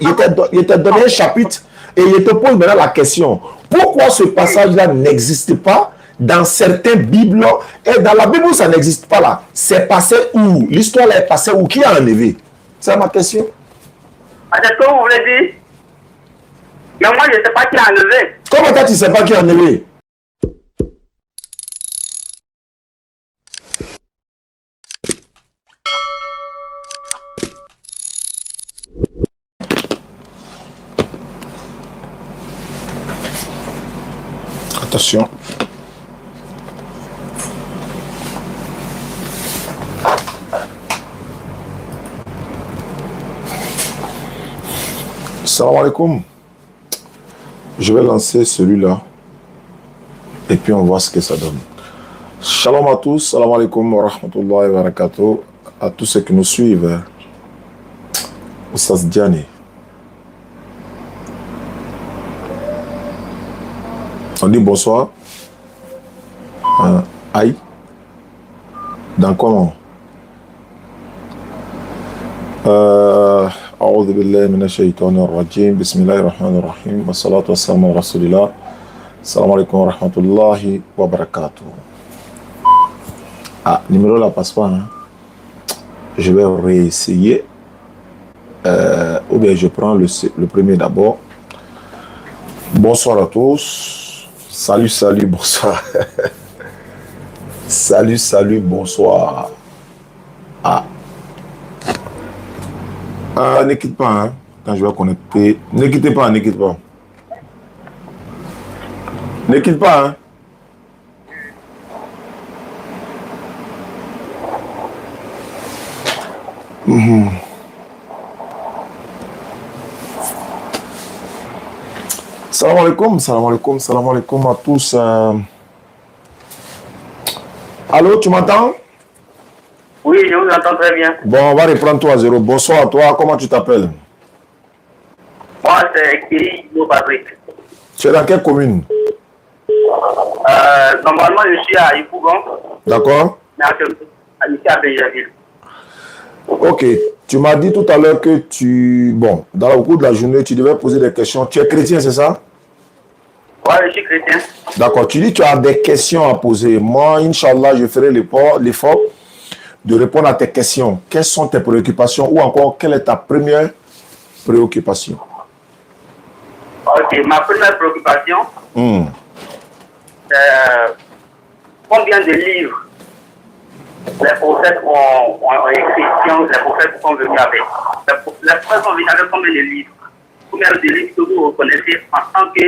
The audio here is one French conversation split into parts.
il t'a donné un chapitre et il te pose maintenant la question. Pourquoi ce passage-là n'existe pas dans certaines Bibles et dans la Bible où ça n'existe pas là? C'est passé où? L'histoire là est passée où? Qui a enlevé? C'est ma question. C'est ce que vous voulez dire? Mais moi, je ne sais pas qui a enlevé. Comment toi, tu ne sais pas qui a enlevé? Attention. Salam alaikum. Je vais lancer celui-là et puis on voit ce que ça donne. Shalom à tous, salam alaikum wa rahmatullahi wa barakatuh, à tous ceux qui nous suivent. Oustaz Diani. On dit bonsoir. Aïe. Dans comment? أعوذ بالله من الشيطان الرجيم بسم الله الرحمن الرحيم والصلاة والسلام على رسول الله السلام عليكم ورحمة الله وبركاته. Ah, numéro là passe pas, hein? Je vais réessayer ou bien je prends le premier d'abord. Bonsoir à tous. Salut, salut, bonsoir. Salut, salut, bonsoir. Ah. Ne quitte pas, hein. Quand je vais connecter. Ne quittez pas, ne quitte pas. Ne quitte pas, hein. Salam alaikum, salam alaikum, salam alaikum à tous. Allô, tu m'entends? Oui, je vous entends très bien. Bon, on va reprendre toi à zéro. Bonsoir à toi, comment tu t'appelles? Moi, c'est Kiri Patrick. Tu es dans quelle commune? Normalement, je suis à Ypougon. D'accord. Mais actuellement, à Béjaville. Ok, tu m'as dit tout à l'heure que bon, dans le cours de la journée, tu devais poser des questions. Tu es chrétien, c'est ça? Oui, je suis chrétien. D'accord, tu dis que tu as des questions à poser. Moi, Inch'Allah, je ferai l'effort de répondre à tes questions. Quelles sont tes préoccupations ou encore, quelle est ta première préoccupation? Ok, ma première préoccupation, c'est combien de livres les prophètes ont écrit, les prophètes sont venus avec. Les prophètes sont venus avec combien de livres? Combien de livres que vous reconnaissez en tant que,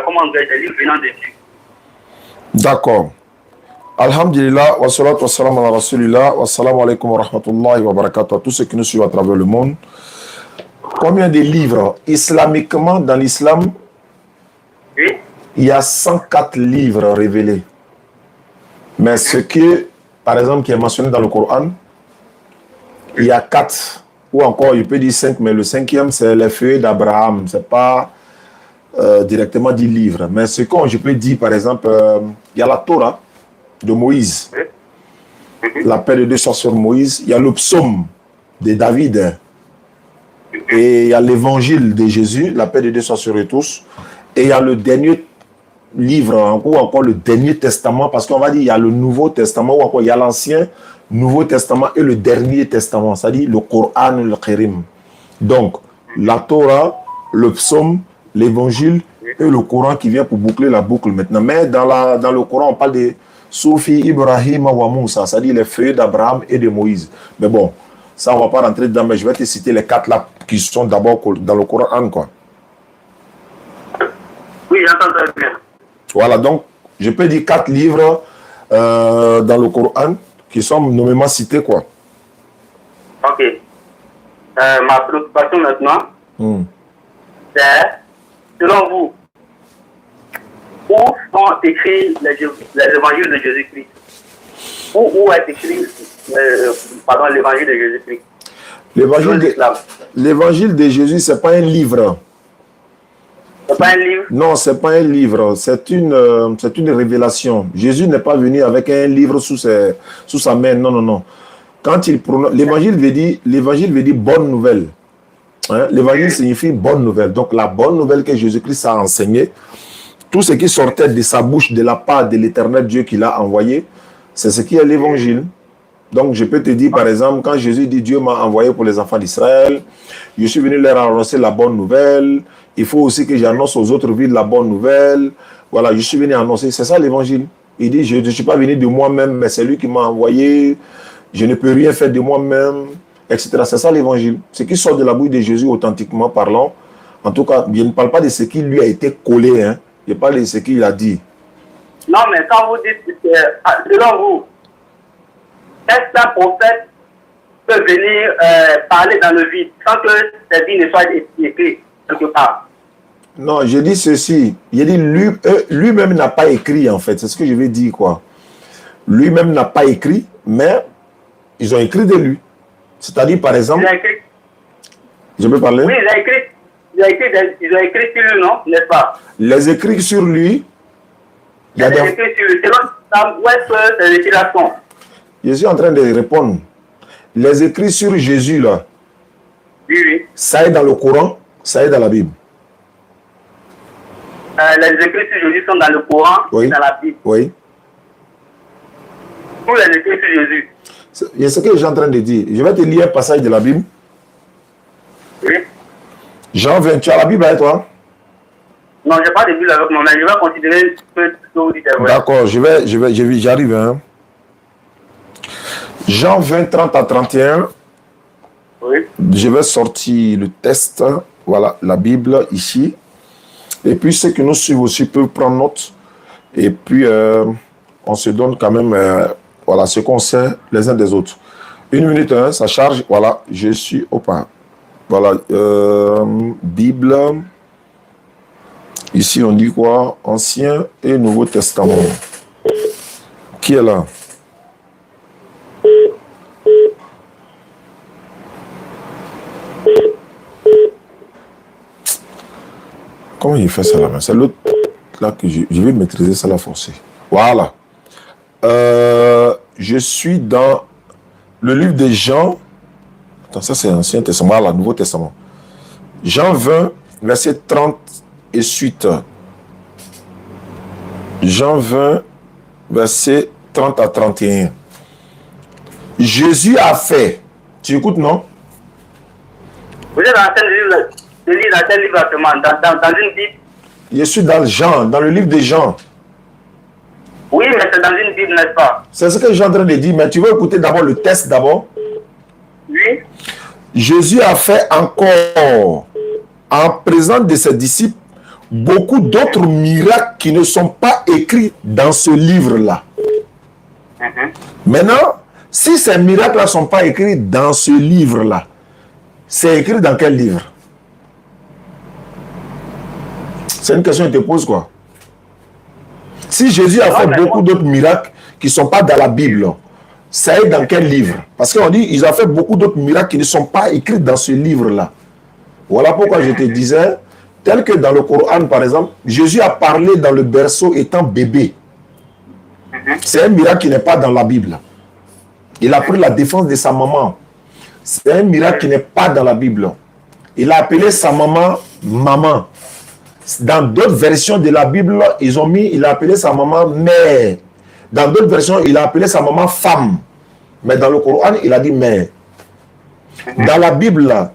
comment on dit, des livres venant de Dieu? D'accord. Alhamdulillah, wa salatu wa salam ala rasulillah, wa salam alaikum wa rahmatullahi wa barakatuh à tous ceux qui nous suivent à travers le monde. Combien de livres? Islamiquement, dans l'islam, oui, il y a 104 livres révélés. Mais ce qui, par exemple, qui est mentionné dans le Coran, il y a 4, ou encore, il peut dire 5, mais le 5e, c'est les feuilles d'Abraham. Ce n'est pas directement 10 livres. Mais ce que je peux dire, par exemple, il y a la Torah de Moïse, la paix de Dieu soit sur Moïse, il y a le psaume de David, et il y a l'évangile de Jésus, la paix de Dieu soit sur eux tous, et il y a le dernier livre, ou encore le dernier testament, parce qu'on va dire il y a le Nouveau Testament, ou encore il y a l'Ancien, Nouveau Testament et le dernier testament, c'est-à-dire le Coran, le Kérim. Donc, la Torah, le psaume, l'évangile et le Coran qui vient pour boucler la boucle maintenant. Mais dans le Coran, on parle de Soufi, Ibrahim, wa Moussa, c'est-à-dire les feuilles d'Abraham et de Moïse. Mais bon, ça, on ne va pas rentrer dedans, mais je vais te citer les 4 là qui sont d'abord dans le Coran, quoi. Oui, j'entends très bien. Voilà, donc, je peux dire 4 livres dans le Coran qui sont nommément cités, quoi. Ok. Ma préoccupation maintenant, c'est, selon vous, où sont écrits les évangiles de Jésus-Christ? Où est écrit l'évangile de Jésus-Christ? L'évangile de Jésus, ce n'est pas un livre. C'est pas un livre? Non, ce n'est pas un livre. C'est une révélation. Jésus n'est pas venu avec un livre sous sa main. Non, non, non. Quand il prononce, l'évangile veut dire bonne nouvelle. Hein? L'évangile signifie bonne nouvelle. Donc la bonne nouvelle que Jésus-Christ a enseignée, tout ce qui sortait de sa bouche de la part de l'éternel Dieu qu'il a envoyé, c'est ce qui est l'évangile. Donc je peux te dire par exemple, quand Jésus dit Dieu m'a envoyé pour les enfants d'Israël, je suis venu leur annoncer la bonne nouvelle, il faut aussi que j'annonce aux autres villes la bonne nouvelle. Voilà, je suis venu annoncer, c'est ça l'évangile. Il dit, je ne suis pas venu de moi-même, mais c'est lui qui m'a envoyé, je ne peux rien faire de moi-même, etc. C'est ça l'évangile. Ce qui sort de la bouche de Jésus, authentiquement parlant, en tout cas, je ne parle pas de ce qui lui a été collé, hein. Je parle de ce qu'il a dit. Non, mais quand vous dites, selon vous, est-ce qu'un prophète peut venir parler dans le vide sans que ses vies ne soient écrites quelque part? Non, je dis ceci. Je dis lui-même n'a pas écrit, en fait. C'est ce que je vais dire, quoi. Lui-même n'a pas écrit, mais ils ont écrit de lui. C'est-à-dire, par exemple... Il a écrit. Je peux parler? Oui, ils ont écrit sur lui, non? N'est-ce pas? Les écrits sur lui... Il a écrit sur lui. Selon où est-ce que ces écrits sont? Je suis en train de répondre. Les écrits sur Jésus, là, Oui, oui. ça est dans le Coran, ça est dans la Bible. Les écrits sur Jésus sont dans le Coran Oui. et dans la Bible. Oui. Tous les écrits sur Jésus. C'est ce que je suis en train de dire. Je vais te lire un passage de la Bible. Oui. Jean 20, tu as la Bible avec toi? Non, je n'ai pas de Bible avec moi, mais je vais considérer ce que vous dites est vrai. D'accord, j'arrive. Hein. Jean 20, 30 à 31. Oui. Je vais sortir le texte. Voilà, la Bible ici. Et puis, ceux qui nous suivent aussi peuvent prendre note. Et puis, on se donne quand même voilà, ce qu'on sait les uns des autres. 1 minute, hein, ça charge. Voilà, je suis au pas. Voilà, Bible. Ici, on dit quoi? Ancien et Nouveau Testament. Qui est là? Comment il fait ça là? C'est l'autre là que je vais maîtriser ça, la forcer. Voilà. Je suis dans le livre de Jean. Attends, ça c'est l'Ancien Testament, voilà, Nouveau Testament. Jean 20, verset 30 et suite. Jean 20, verset 30 à 31. Jésus a fait. Tu écoutes, non? Vous êtes dans quel livre? Dans quel livre actuellement? Dans une Bible? Je suis dans Jean, dans le livre de Jean. Oui, mais c'est dans une Bible, n'est-ce pas? C'est ce que je suis en train de dire, mais tu veux écouter d'abord le texte d'abord? Oui. Jésus a fait encore, en présence de ses disciples, beaucoup d'autres miracles qui ne sont pas écrits dans ce livre-là. Maintenant, si ces miracles-là ne sont pas écrits dans ce livre-là, c'est écrit dans quel livre? C'est une question que je te pose, quoi. Si Jésus a fait beaucoup d'autres miracles qui ne sont pas dans la Bible, ça est dans quel livre? Parce qu'on dit qu'ils ont fait beaucoup d'autres miracles qui ne sont pas écrits dans ce livre-là. Voilà pourquoi je te disais, tel que dans le Coran, par exemple, Jésus a parlé dans le berceau étant bébé. C'est un miracle qui n'est pas dans la Bible. Il a pris la défense de sa maman. C'est un miracle qui n'est pas dans la Bible. Il a appelé sa maman maman. Dans d'autres versions de la Bible, il a appelé sa maman mère. Dans d'autres versions, il a appelé sa maman femme. Mais dans le Coran, il a dit mère. Dans la Bible,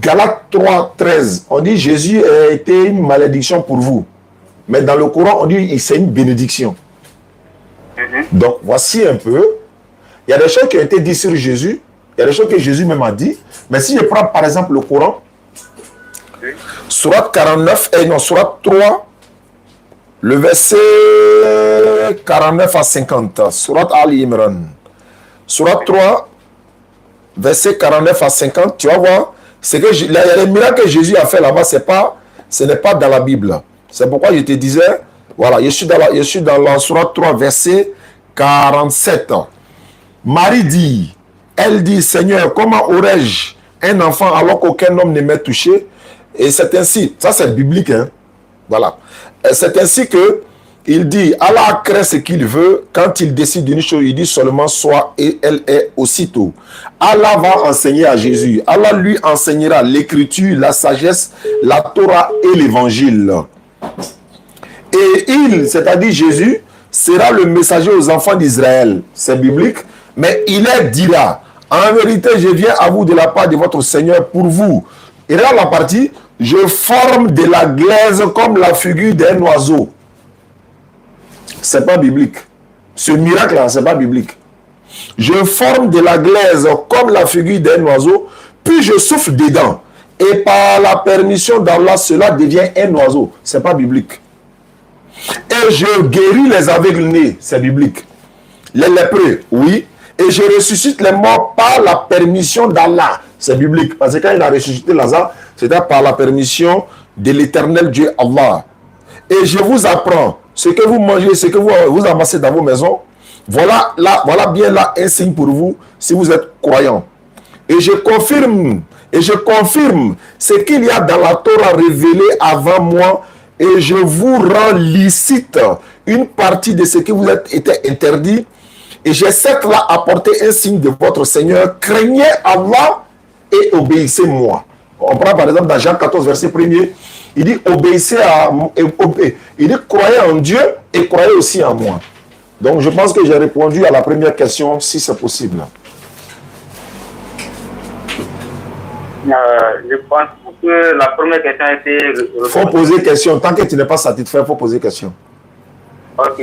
Galates 3, 13, on dit Jésus a été une malédiction pour vous. Mais dans le Coran, on dit c'est une bénédiction. Donc, voici un peu. Il y a des choses qui ont été dites sur Jésus. Il y a des choses que Jésus même a dit. Mais si je prends par exemple le Coran, Surat 49, Surat 3, le verset 49 à 50. Surat Ali Imran. Surat 3, verset 49 à 50. Tu vas voir, c'est que les miracles que Jésus a fait là-bas, ce n'est pas dans la Bible. C'est pourquoi je te disais, voilà, je suis dans la Surat 3, verset 47. Marie dit, elle dit, Seigneur, comment aurais-je un enfant alors qu'aucun homme ne m'ait touché? Et c'est ainsi, ça c'est biblique, hein? Voilà. C'est ainsi que Il dit, Allah crée ce qu'il veut. Quand il décide d'une chose, il dit seulement soit et elle est aussitôt. Allah va enseigner à Jésus. Allah lui enseignera l'écriture, la sagesse, la Torah et l'évangile. Et il, c'est-à-dire Jésus, sera le messager aux enfants d'Israël. C'est biblique. Mais il leur dira, en vérité, je viens à vous de la part de votre Seigneur pour vous. Et là, la partie, je forme de la glaise comme la figure d'un oiseau. C'est pas biblique. Ce miracle-là, c'est pas biblique. Je forme de la glaise comme la figure d'un oiseau, puis je souffle dedans. Et par la permission d'Allah, cela devient un oiseau. C'est pas biblique. Et je guéris les aveugles-nés. C'est biblique. Les lépreux, oui. Et je ressuscite les morts par la permission d'Allah. C'est biblique. Parce que quand il a ressuscité Lazare, c'était par la permission de l'éternel Dieu Allah. Et je vous apprends ce que vous mangez, ce que vous amassez dans vos maisons. Voilà bien là un signe pour vous si vous êtes croyant. Et je confirme ce qu'il y a dans la Torah révélée avant moi. Et je vous rends licite une partie de ce qui vous était interdit. Et j'essaie là apporter un signe de votre Seigneur. Craignez Allah et obéissez-moi. On prend par exemple dans Jean 14, verset 1er. Il dit obéissez à moi. Il dit croyez en Dieu et croyez aussi en moi. Donc je pense que j'ai répondu à la première question si c'est possible. Je pense que la première question était... Il faut poser question. Tant que tu n'es pas satisfait, il faut poser question. Ok.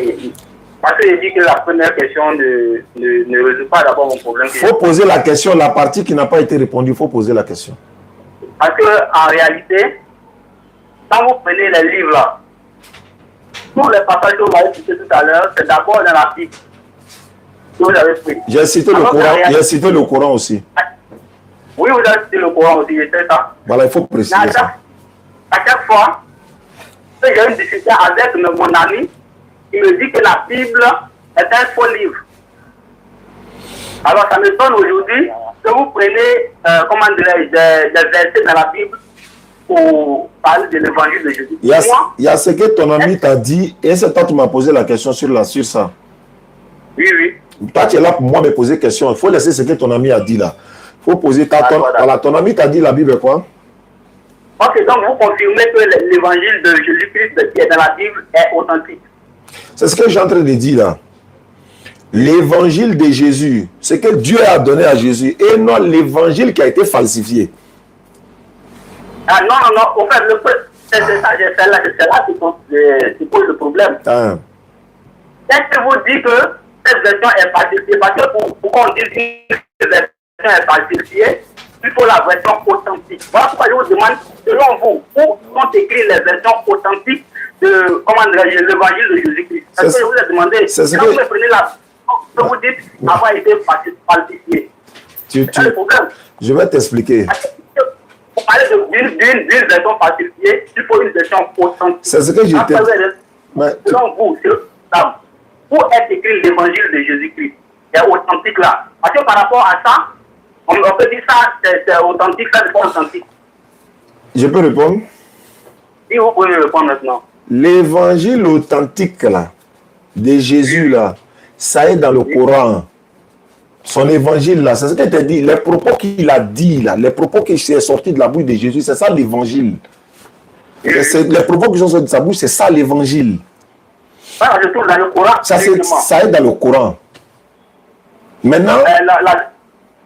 Parce que je dis que la première question ne résout pas d'abord mon problème. Il faut poser la question, la partie qui n'a pas été répondue, il faut poser la question. Parce qu'en réalité, quand vous prenez les livres là, tous les passages que vous m'avez cités tout à l'heure, c'est d'abord dans la Bible que vous avez pris. J'ai cité le Coran, j'ai cité le Coran aussi. Oui, vous avez cité le Coran aussi, je sais ça. Voilà, il faut préciser ça. À chaque fois que j'ai une discussion avec mon ami, il me dit que la Bible est un faux livre. Alors ça me donne aujourd'hui que vous prenez, comment dirais-je, des versets dans la Bible pour parler de l'évangile de Jésus. Il y a ce que ton ami t'a dit, et c'est toi qui m'as posé la question sur ça. Oui, oui. Toi, tu es là pour moi me poser question. Il faut laisser ce que ton ami a dit là. Il faut poser voilà, ton ami t'a dit la Bible est quoi? Ok, donc vous confirmez que l'évangile de Jésus-Christ qui est dans la Bible est authentique. C'est ce que j'ai en train de dire là. L'évangile de Jésus, ce que Dieu a donné à Jésus, et non l'évangile qui a été falsifié. Ah non, au fait, c'est là qui pose le problème. Ah. Est-ce que vous dites que cette version est falsifiée? Parce que pour qu'on dise que cette version est falsifiée, il faut la version authentique. Voilà pourquoi je vous demande, selon vous, où sont écrites les versions authentiques de l'évangile de Jésus-Christ? Est-ce que je vous ai demandé, quand vous prenez la que vous dites avoir été falsifié? C'est le problème. Je vais t'expliquer. Pour parler d'une version falsifiée, il faut une version authentique. C'est ce que je t'ai dit. Selon vous, où est écrit l'évangile de Jésus-Christ? C'est authentique là. Parce que par rapport à ça, on peut dire ça, c'est authentique, ça n'est pas authentique. Je peux répondre? Si vous pouvez me répondre maintenant. L'évangile authentique là, de Jésus là, ça est dans le Coran. Son évangile là, c'est ce que tu as dit, les propos qu'il a dit là, les propos qui sont sortis de la bouche de Jésus, c'est ça l'évangile. Les propos qui sont sortis de sa bouche, c'est ça l'évangile. Ça, je trouve dans le Coran. Ça est dans le Coran. Maintenant,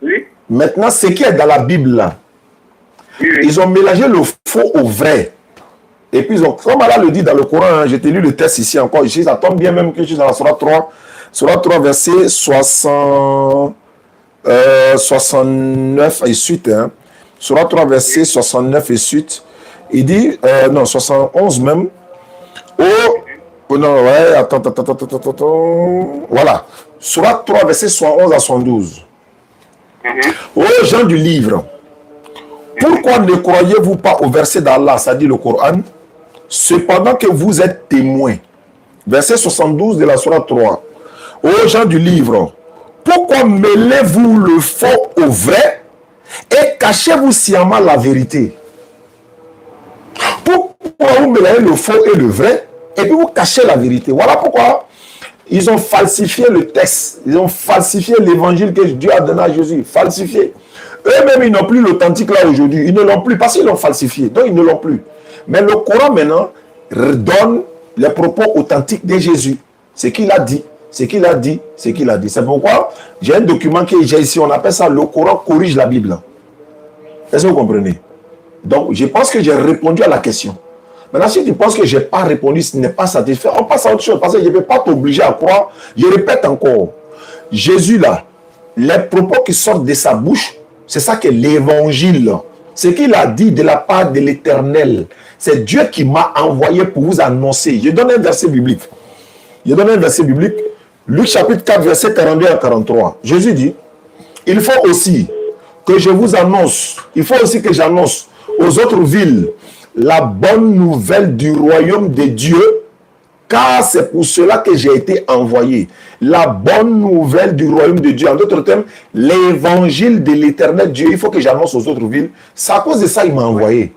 oui. Maintenant, ce qui est dans la Bible là, oui. Ils ont mélangé le faux au vrai. Et puis, comme Allah le dit dans le Coran, hein, j'ai lu le texte ici encore, ici, ça tombe bien même que je suis dans la Surah 3. Surah 3, verset 69 et suite. Hein. Surah 3, verset 69 et suite. Il dit, non, 71 même. Oh, non, ouais, attends. Voilà. Surah 3, verset 71 à 72. Ô gens du livre, pourquoi ne croyez-vous pas au verset d'Allah, ça dit le Coran, cependant que vous êtes témoins? Verset 72 de la Surah 3. Ô gens du livre, pourquoi mêlez-vous le faux au vrai et cachez-vous sciemment la vérité? Pourquoi vous mélangez le faux et le vrai Et puis vous cachez la vérité. Voilà pourquoi ils ont falsifié le texte. Ils ont falsifié l'évangile que Dieu a donné à Jésus. Falsifié. Eux-mêmes, ils n'ont plus l'authentique là aujourd'hui. Ils ne l'ont plus parce qu'ils l'ont falsifié. Donc, ils ne l'ont plus. Mais le Coran, maintenant, donne les propos authentiques de Jésus. Ce qu'il a dit, ce qu'il a dit, ce qu'il a dit. C'est pourquoi j'ai un document que j'ai ici. On appelle ça « Le Coran corrige la Bible ». Est-ce que vous comprenez? Donc, je pense que j'ai répondu à la question. Maintenant, si tu penses que je n'ai pas répondu, ce n'est pas satisfait, on passe à autre chose. Parce que je ne vais pas t'obliger à croire. Je répète encore. Jésus, là, les propos qui sortent de sa bouche, c'est ça que l'évangile. Ce qu'il a dit de la part de l'Éternel. C'est Dieu qui m'a envoyé pour vous annoncer. Je donne un verset biblique. Luc chapitre 4, verset 42 à 43. Jésus dit, il faut aussi que je vous annonce, il faut aussi que j'annonce aux autres villes la bonne nouvelle du royaume de Dieu, car c'est pour cela que j'ai été envoyé. La bonne nouvelle du royaume de Dieu. En d'autres termes, l'évangile de l'éternel Dieu, il faut que j'annonce aux autres villes. C'est à cause de ça qu'il m'a envoyé.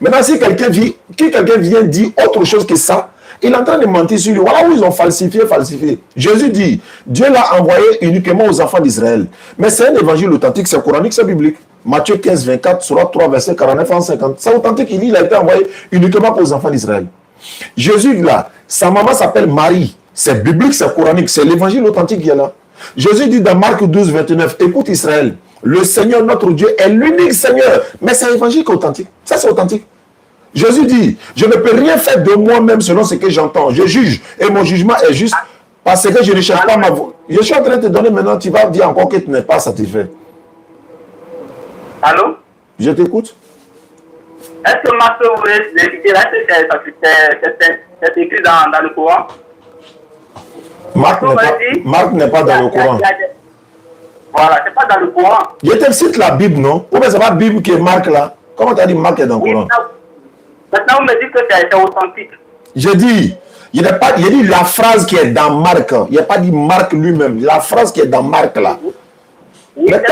Maintenant, si quelqu'un vient dire autre chose que ça, il est en train de mentir sur lui. Voilà où ils ont falsifié. Jésus dit, Dieu l'a envoyé uniquement aux enfants d'Israël. Mais c'est un évangile authentique, c'est coranique, c'est biblique. Matthieu 15, 24, Surat 3, verset 49 à 50. C'est authentique, il dit, il a été envoyé uniquement pour les enfants d'Israël. Jésus, là, sa maman s'appelle Marie. C'est biblique, c'est coranique, c'est l'évangile authentique qui est là. Jésus dit dans Marc 12, 29, écoute Israël, le Seigneur notre Dieu est l'unique Seigneur. Mais c'est l'évangile authentique. Ça, c'est authentique. Jésus dit, je ne peux rien faire de moi-même selon ce que j'entends. Je juge et mon jugement est juste parce que je ne cherche pas ma voix. Je suis en train de te donner maintenant, tu vas dire encore que tu n'es pas satisfait. Allô? Je t'écoute. Est-ce que Marc, vous voulez expliquer là, c'est écrit dans le Coran? Marc n'est pas dans le Coran. Voilà, c'est pas dans le Coran. Je te cite la Bible, non? Ou bien c'est pas la Bible qui est Marc là? Comment tu as dit Marc est dans le Coran? Maintenant, vous me dites que c'est authentique. Je dis, il dit la phrase qui est dans Marc. Il n'y a pas dit Marc lui-même. La phrase qui est dans Marc là. Oui, mais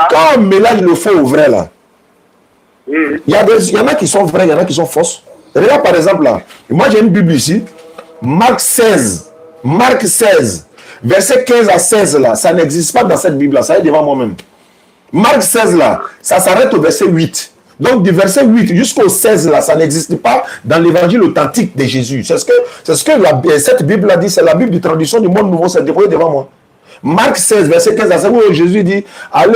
quand on mélange le faux au vrai là, il y en a qui sont vrais, il y en a qui sont fausses. Regarde par exemple là, moi j'ai une Bible ici, Marc 16, verset 15 à 16 là, ça n'existe pas dans cette Bible là, ça est devant moi-même. Marc 16 là, ça s'arrête au verset 8. Donc du verset 8 jusqu'au 16 là, ça n'existe pas dans l'évangile authentique de Jésus. C'est ce que cette Bible là dit, c'est la Bible de tradition du monde nouveau, c'est dévoilé devant moi. Marc 16, verset 15 à 16, où Jésus dit, allez,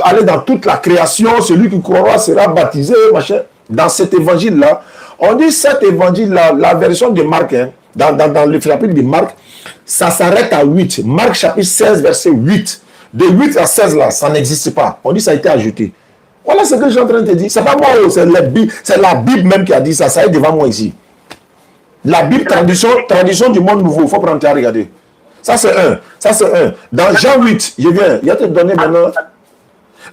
allez dans toute la création, celui qui croira sera baptisé, machin. Dans cet évangile-là, on dit cet évangile-là, la version de Marc, hein, dans le chapitre de Marc, ça s'arrête à 8. Marc chapitre 16, verset 8. De 8 à 16, là, ça n'existe pas. On dit ça a été ajouté. Voilà ce que je suis en train de te dire. C'est pas moi, c'est la Bible même qui a dit ça. Ça est devant moi ici. La Bible, tradition du monde nouveau. Il faut prendre à regarder. Ça, c'est un. Dans Jean 8, je viens te donner maintenant.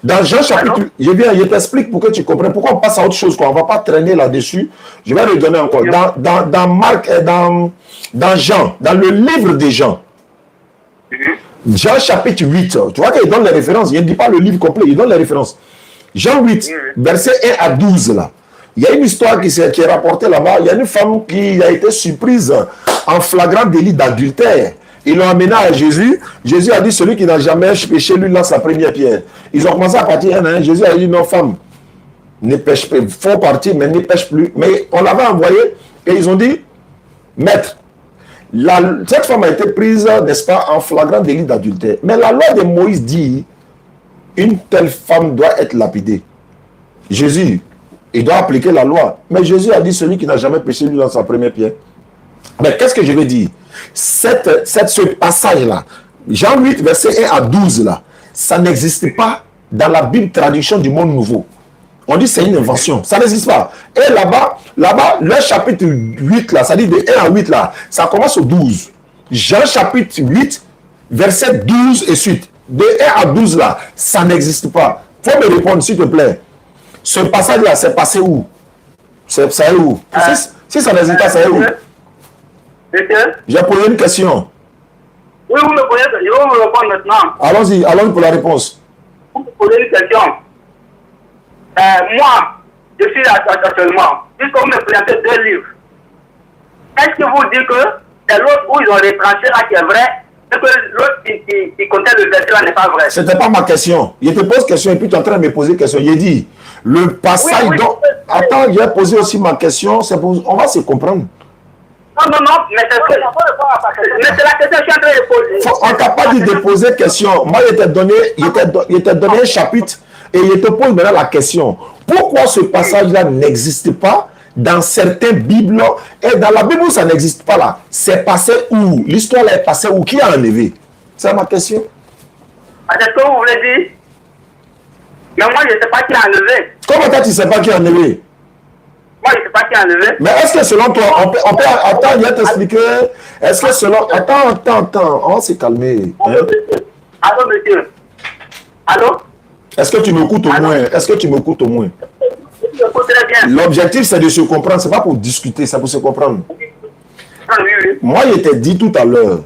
Dans Jean chapitre 8, je t'explique pour que tu comprennes. Pourquoi on passe à autre chose, quoi. On ne va pas traîner là-dessus. Je vais le donner encore. Dans Marc, dans Jean, dans le livre de Jean. Jean chapitre 8. Tu vois qu'il donne les références. Il ne dit pas le livre complet, il donne les références. Jean 8, verset 1 à 12, là. Il y a une histoire qui est rapportée là-bas. Il y a une femme qui a été surprise en flagrant délit d'adultère. Ils l'ont amené à Jésus. Jésus a dit, celui qui n'a jamais péché, lui lance sa première pierre. Ils ont commencé à partir un à un. Jésus a dit, non, femme, ne pêche pas. Il faut partir, mais ne pêche plus. Mais on l'avait envoyé et ils ont dit, maître, cette femme a été prise, n'est-ce pas, en flagrant délit d'adultère. Mais la loi de Moïse dit, une telle femme doit être lapidée. Jésus, il doit appliquer la loi. Mais Jésus a dit, celui qui n'a jamais péché, lui lance sa première pierre. Mais qu'est-ce que je veux dire? Ce passage-là, Jean 8, verset 1 à 12, là, ça n'existe pas dans la Bible traduction du monde nouveau. On dit c'est une invention. Ça n'existe pas. Et là-bas, le chapitre 8, là, ça dit de 1 à 8, là, ça commence au 12. Jean chapitre 8, verset 12 et suite. De 1 à 12, là, ça n'existe pas. Il faut me répondre, s'il te plaît. Ce passage-là, c'est passé où? Ça est où? Si ça n'existe pas, ça est où? J'ai posé une question. Oui, vous me posez, je vais vous répondre maintenant. Allons-y pour la réponse. Vous me posez une question. Moi, je suis là actuellement. Puisqu'on me présente 2 livres. est-ce que vous dites que c'est l'autre où ils ont retranché là qui est vrai, et que l'autre qui contient le verset là n'est pas vrai? C'était pas ma question. Je te pose question et puis tu es en train de me poser question. J'ai dit, le passage Oui, dont... Attends, j'ai posé aussi ma question. On va se comprendre. Non, mais c'est la question que je suis en train de poser. On t'a pas dit de poser question. Moi, il t'a donné un chapitre et il te pose maintenant la question. Pourquoi ce passage-là n'existe pas dans certaines Bibles et dans la Bible où ça n'existe pas là? C'est passé où? L'histoire là est passée où? Qui a enlevé? C'est ma question. C'est ce que vous voulez dire? Mais moi, je ne sais pas qui a enlevé. Comment toi, tu ne sais pas qui a enlevé? Moi, je ne sais pas qui a enlevé. Mais est-ce que selon toi, attends, je vais t'expliquer. Est-ce que selon... Attends, on va se calmer. Hein? Allô, monsieur? Allô? Est-ce que tu m'écoutes au moins? Est-ce que tu m'écoutes au moins? Je m'écoute très bien. L'objectif, c'est de se comprendre. Ce n'est pas pour discuter, c'est pour se comprendre. Oui. Moi, je t'ai dit tout à l'heure,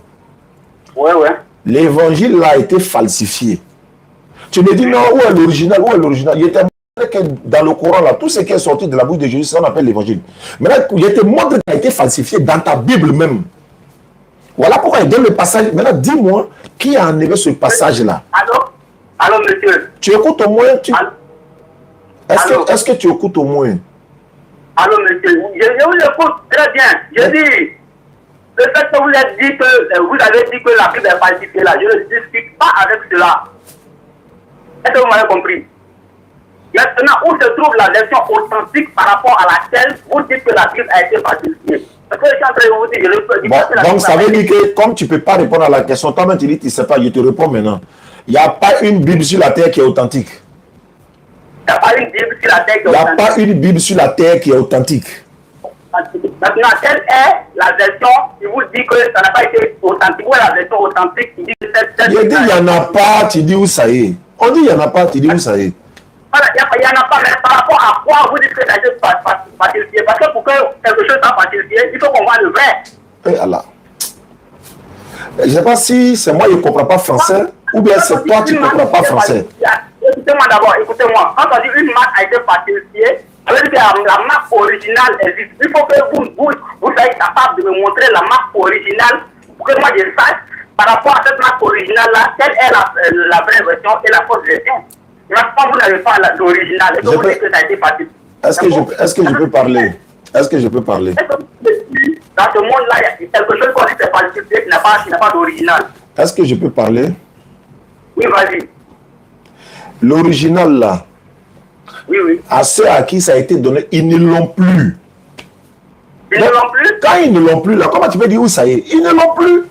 Ouais. l'évangile là a été falsifié. Tu me dis non, où est l'original? Où est l'original? Il était montré que dans le Coran, là, tout ce qui est sorti de la bouche de Jésus, ça on appelle l'évangile. Maintenant, il te montre qu'il a été falsifié dans ta Bible même. Voilà pourquoi il donne le passage. Maintenant, dis-moi, qui a enlevé ce passage-là? Allô, monsieur? Tu écoutes au moins? Allô? Est-ce que tu écoutes au moins? Allô, monsieur? Je vous écoute très bien. Je dis, le fait que vous avez dit que la Bible est falsifiée là, je ne discute pas avec cela. Est-ce que vous m'avez compris? Maintenant, où se trouve la version authentique par rapport à laquelle vous dites que la Bible a été falsifiée? Parce que je suis en train de vous dire, donc ça veut dire que comme tu ne peux pas répondre à la question, toi-même tu dis tu ne sais pas, je te réponds maintenant. Il n'y a pas une Bible sur la terre qui est authentique. Il n'y a pas une Bible sur la terre qui est authentique. Il n'y a authentique. pas une Bible sur la terre qui est authentique. Maintenant, quelle est la version qui vous dit que ça n'a pas été authentique? Où est la version authentique qui dit que cette... Je dis il n'y en a pas, tu dis où ça est. On dit il n'y en a pas, tu dis où ça est. Voilà, il n'y en a pas, mais par rapport à quoi vous dites que ça a été falsifié? Parce que pour que quelque chose soit falsifié, il faut qu'on voit le vrai. Eh Allah. Je ne sais pas si c'est moi qui ne comprends pas français ou bien c'est toi qui ne comprends pas français. Écoutez-moi d'abord, écoutez-moi. Quand on dit une marque a été falsifiée, ça veut dire que la marque originale existe. Il faut que vous soyez capable de me montrer la marque originale pour que moi je sache par rapport à cette marque originale-là, quelle est la vraie version et la fausse version. Maintenant, vous n'avez pas l'original. Et que vous dites que ça a été falsifié. Est-ce que je peux parler? Est-ce que je peux parler? Dans ce monde-là, il y a quelque chose qu'on dit que c'est falsifié qui n'a pas d'original. Est-ce que je peux parler? Oui, vas-y. L'original là, oui. À ceux à qui ça a été donné, ils ne l'ont plus. Ils ne l'ont plus? Quand ils ne l'ont plus là, comment tu peux dire où ça est? Ils ne l'ont plus.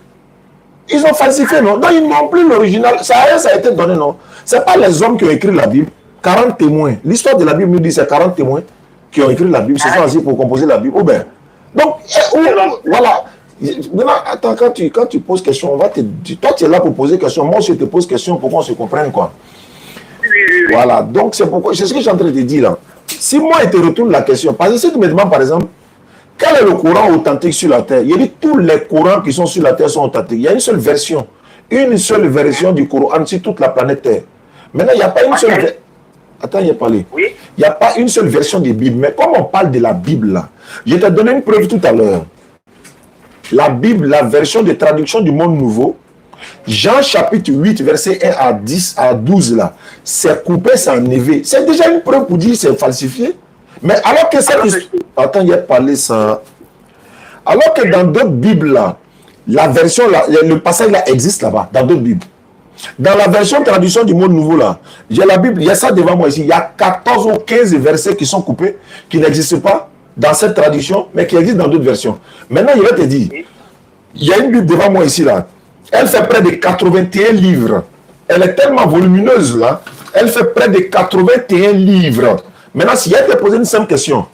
Ils ont falsifié, non? Non, ils n'ont plus l'original. Ça a été donné, non? Ce n'est pas les hommes qui ont écrit la Bible. 40 témoins. L'histoire de la Bible nous dit que c'est 40 témoins qui ont écrit la Bible. Ce sont assis pour composer la Bible. Donc, voilà. Maintenant, attends, quand tu poses question, on va te dire, toi tu es là pour poser question, moi je te pose question pour qu'on se comprenne quoi. Voilà, donc c'est pourquoi, c'est ce que je suis en train de te dire là. Si moi je te retourne la question, parce que si tu me demandes par exemple, quel est le Coran authentique sur la terre? Il y a dit tous les Corans qui sont sur la terre sont authentiques. Il y a une seule version du Coran sur toute la planète Terre. Maintenant, il n'y a pas une seule... Attends, il y a parlé. Oui. Il n'y a pas une seule version de Bible. Mais comme on parle de la Bible là, je t'ai donné une preuve tout à l'heure. La Bible, la version de traduction du Monde Nouveau, Jean chapitre 8, verset 1 à 10 à 12 là, c'est coupé, c'est enlevé. C'est déjà une preuve pour dire que c'est falsifié. Mais alors que ça... Attends, il y a parlé ça. Alors que dans d'autres Bibles là, la version là, le passage là existe là-bas, dans d'autres Bibles. Dans la version traduction du Monde Nouveau là, j'ai la Bible, il y a ça devant moi ici, il y a 14 ou 15 versets qui sont coupés, qui n'existent pas dans cette traduction, mais qui existent dans d'autres versions. Maintenant, je vais te dire, il y a une Bible devant moi ici là, elle fait près de 81 livres. Elle est tellement volumineuse là, elle fait près de 81 livres. Maintenant, si je te poser une simple question,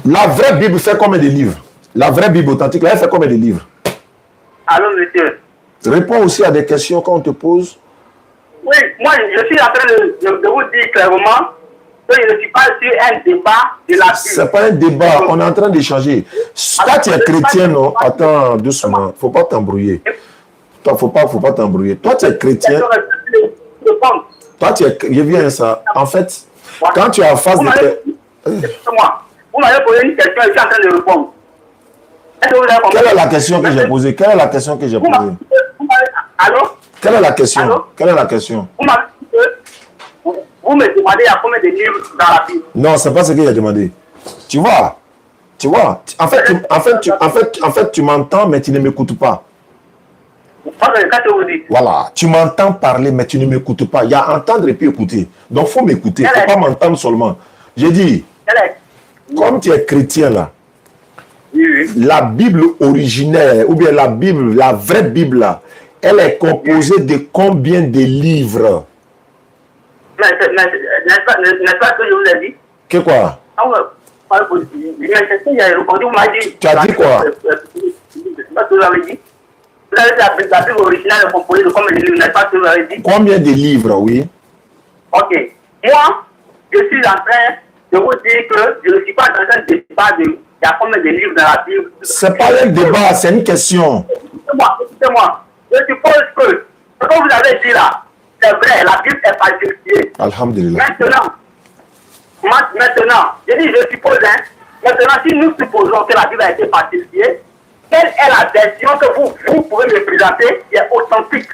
la vraie Bible fait combien de livres? La vraie Bible authentique, là, elle fait combien de livres? Allô, monsieur. Réponds aussi à des questions qu'on te pose. Oui, moi, je suis en train de vous dire clairement que je ne suis pas sur un débat de la Bible. C'est pas un débat, on est en train d'échanger. Toi, tu es chrétien, non? Attends, doucement, faut pas t'embrouiller. Toi, faut pas t'embrouiller. Toi, tu es chrétien. Toi, tu es... Je viens ça. En fait, quand tu es en face de... Vous m'avez posé une question et je suis en train de répondre. Est-ce que vous avez compris? Quelle est la question que j'ai posée? Quelle est la question que j'ai posée? Allô? Quelle est la question? Allô? Quelle est la question? Vous m'avez dit que vous me demandez il y a combien de livres dans la Bible. Non, c'est pas ce que j'ai demandé. Tu vois, en fait, tu m'entends, mais tu ne m'écoutes pas. Qu'est-ce que vous dites? Voilà, tu m'entends parler, mais tu ne m'écoutes pas. Il y a entendre et puis écouter. Donc, il faut m'écouter, il ne faut pas m'entendre seulement. J'ai dit, comme tu es chrétien là, la Bible originelle, ou bien la Bible, la vraie Bible là, elle est composée de combien de livres? N'est-ce pas ce que je vous ai dit? Que quoi? Tu as dit quoi? Vous avez dit? La Bible originale est composée de combien de livres? N'est-ce pas ce que vous avez dit? Combien de livres, oui? Ok. Moi, je suis en train de vous dire que je ne suis pas dans un débat de il y a combien de livres dans la Bible. C'est pas un débat, c'est une question. Écoutez-moi. Je suppose que ce que vous avez dit là, c'est vrai, la Bible est falsifiée. Alhamdulillah. Maintenant, je dis je suppose, hein, maintenant si nous supposons que la Bible a été falsifiée, quelle est la version que vous pouvez me présenter qui est authentique?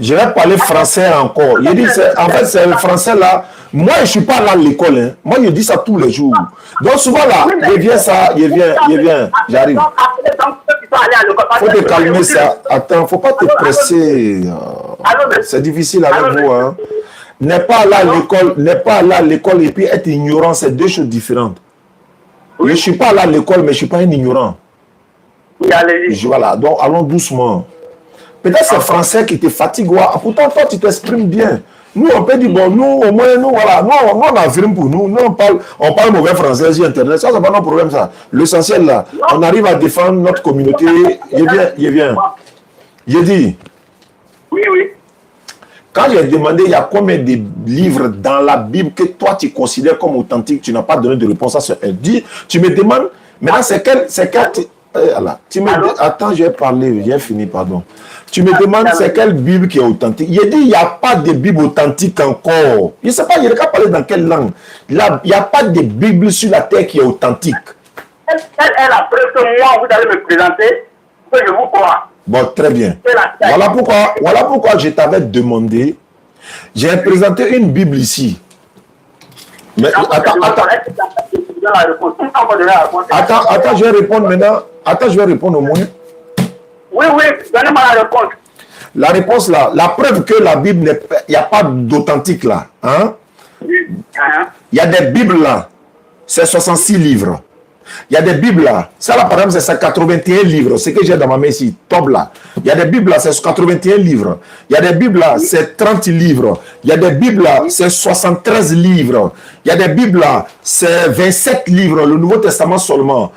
Je vais parler français encore. Je dis, en fait, c'est le français là. Moi, je ne suis pas là à l'école. Hein. Moi, je dis ça tous les jours. Donc, souvent là, je viens, j'arrive. Il faut te calmer ça. Attends, il ne faut pas te presser. C'est difficile avec vous. Hein. N'est pas là à l'école et puis être ignorant, c'est deux choses différentes. Je ne suis pas là à l'école, mais je ne suis pas un ignorant. Voilà, donc allons doucement. Peut-être c'est le français qui te fatigue. Pourtant, toi, tu t'exprimes bien. Nous, on peut dire, bon, nous, au moins, nous, voilà, nous, on affirme pour nous. Nous, on parle mauvais français sur Internet. Ça, c'est pas notre problème, ça. L'essentiel, là, on arrive à défendre notre communauté. Je viens. J'ai dit. Oui. Quand j'ai demandé, il y a combien de livres dans la Bible que toi, tu considères comme authentiques, tu n'as pas donné de réponse à ce qu'elle dit. Tu me demandes, maintenant, c'est quel attends, j'ai parlé, j'ai fini, pardon. Tu me demandes c'est quelle Bible qui est authentique. Il dit il n'y a pas de Bible authentique encore. Je ne sais pas, il n'y a qu'à parler dans quelle langue. Il n'y a pas de Bible sur la terre qui est authentique. Quelle est la preuve que moi, vous allez me présenter que je vous crois? Bon, très bien. Voilà pourquoi je t'avais demandé. J'ai présenté une Bible ici. Mais attends, je vais répondre maintenant. Attends, je vais répondre au moins. Oui, donnez-moi la réponse. La réponse là, la preuve que la Bible, il n'y a pas d'authentique là. Hein? Il y a des Bibles là, c'est 66 livres. Il y a des Bibles là, ça là par exemple c'est 81 livres, ce que j'ai dans ma main ici, top là. Il y a des Bibles là, c'est 81 livres. Il y a des Bibles là, c'est 30 livres. Il y a des Bibles là, c'est 73 livres. Il y a des Bibles là, c'est 27 livres, le Nouveau Testament seulement.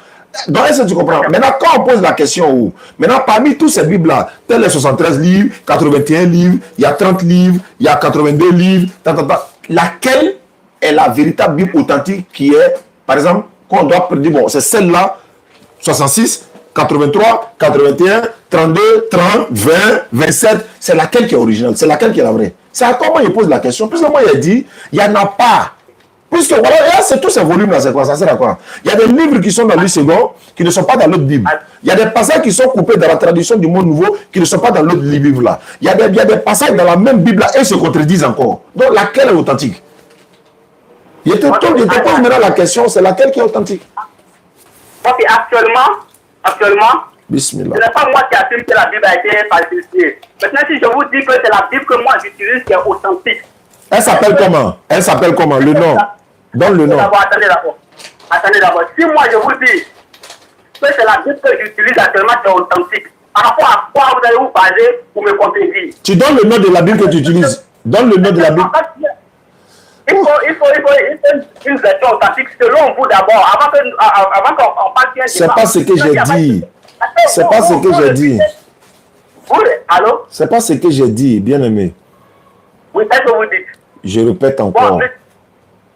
Donc, est-ce que tu comprends? Maintenant, quand on pose la question, maintenant, parmi tous ces Bibles-là, tels les 73 livres, 81 livres, il y a 30 livres, il y a 82 livres, laquelle est la véritable Bible authentique qui est, par exemple, qu'on doit dire, bon, c'est celle-là, 66, 83, 81, 32, 30, 20, 27, c'est laquelle qui est originale, c'est laquelle qui est la vraie. C'est à comment il pose la question. Puisque moi, il a dit, il n'y en a pas. Puisque voilà, c'est tous ces volumes-là, c'est quoi? Ça sert à quoi? Il y a des livres qui sont dans le second, qui ne sont pas dans l'autre Bible. Il y a des passages qui sont coupés dans la traduction du monde nouveau, qui ne sont pas dans l'autre Bible-là. Il y a des passages dans la même Bible-là et se contredisent encore. Donc, laquelle est authentique? Je te pose maintenant la question, c'est laquelle qui est authentique? Ok, actuellement, Bismillah. ce n'est pas moi qui affirme que la Bible a été falsifiée. Maintenant, si je vous dis que c'est la Bible que moi j'utilise qui est authentique. Elle s'appelle comment? Elle s'appelle comment? Le nom? Donne le nom. Attendez d'abord. Si moi je vous dis que c'est la Bible que j'utilise actuellement qui est authentique, par rapport à quoi vous allez vous baser pour me contredire? Tu donnes le nom de la Bible que tu utilises. Donne le nom de la Bible. Il faut une version authentique selon vous d'abord, avant qu'on passe bien. C'est pas ce que j'ai dit. C'est pas ce que j'ai dit. Allô? C'est pas ce que j'ai dit, bien-aimé. Oui, c'est ce que vous dites. Je répète encore. Bon,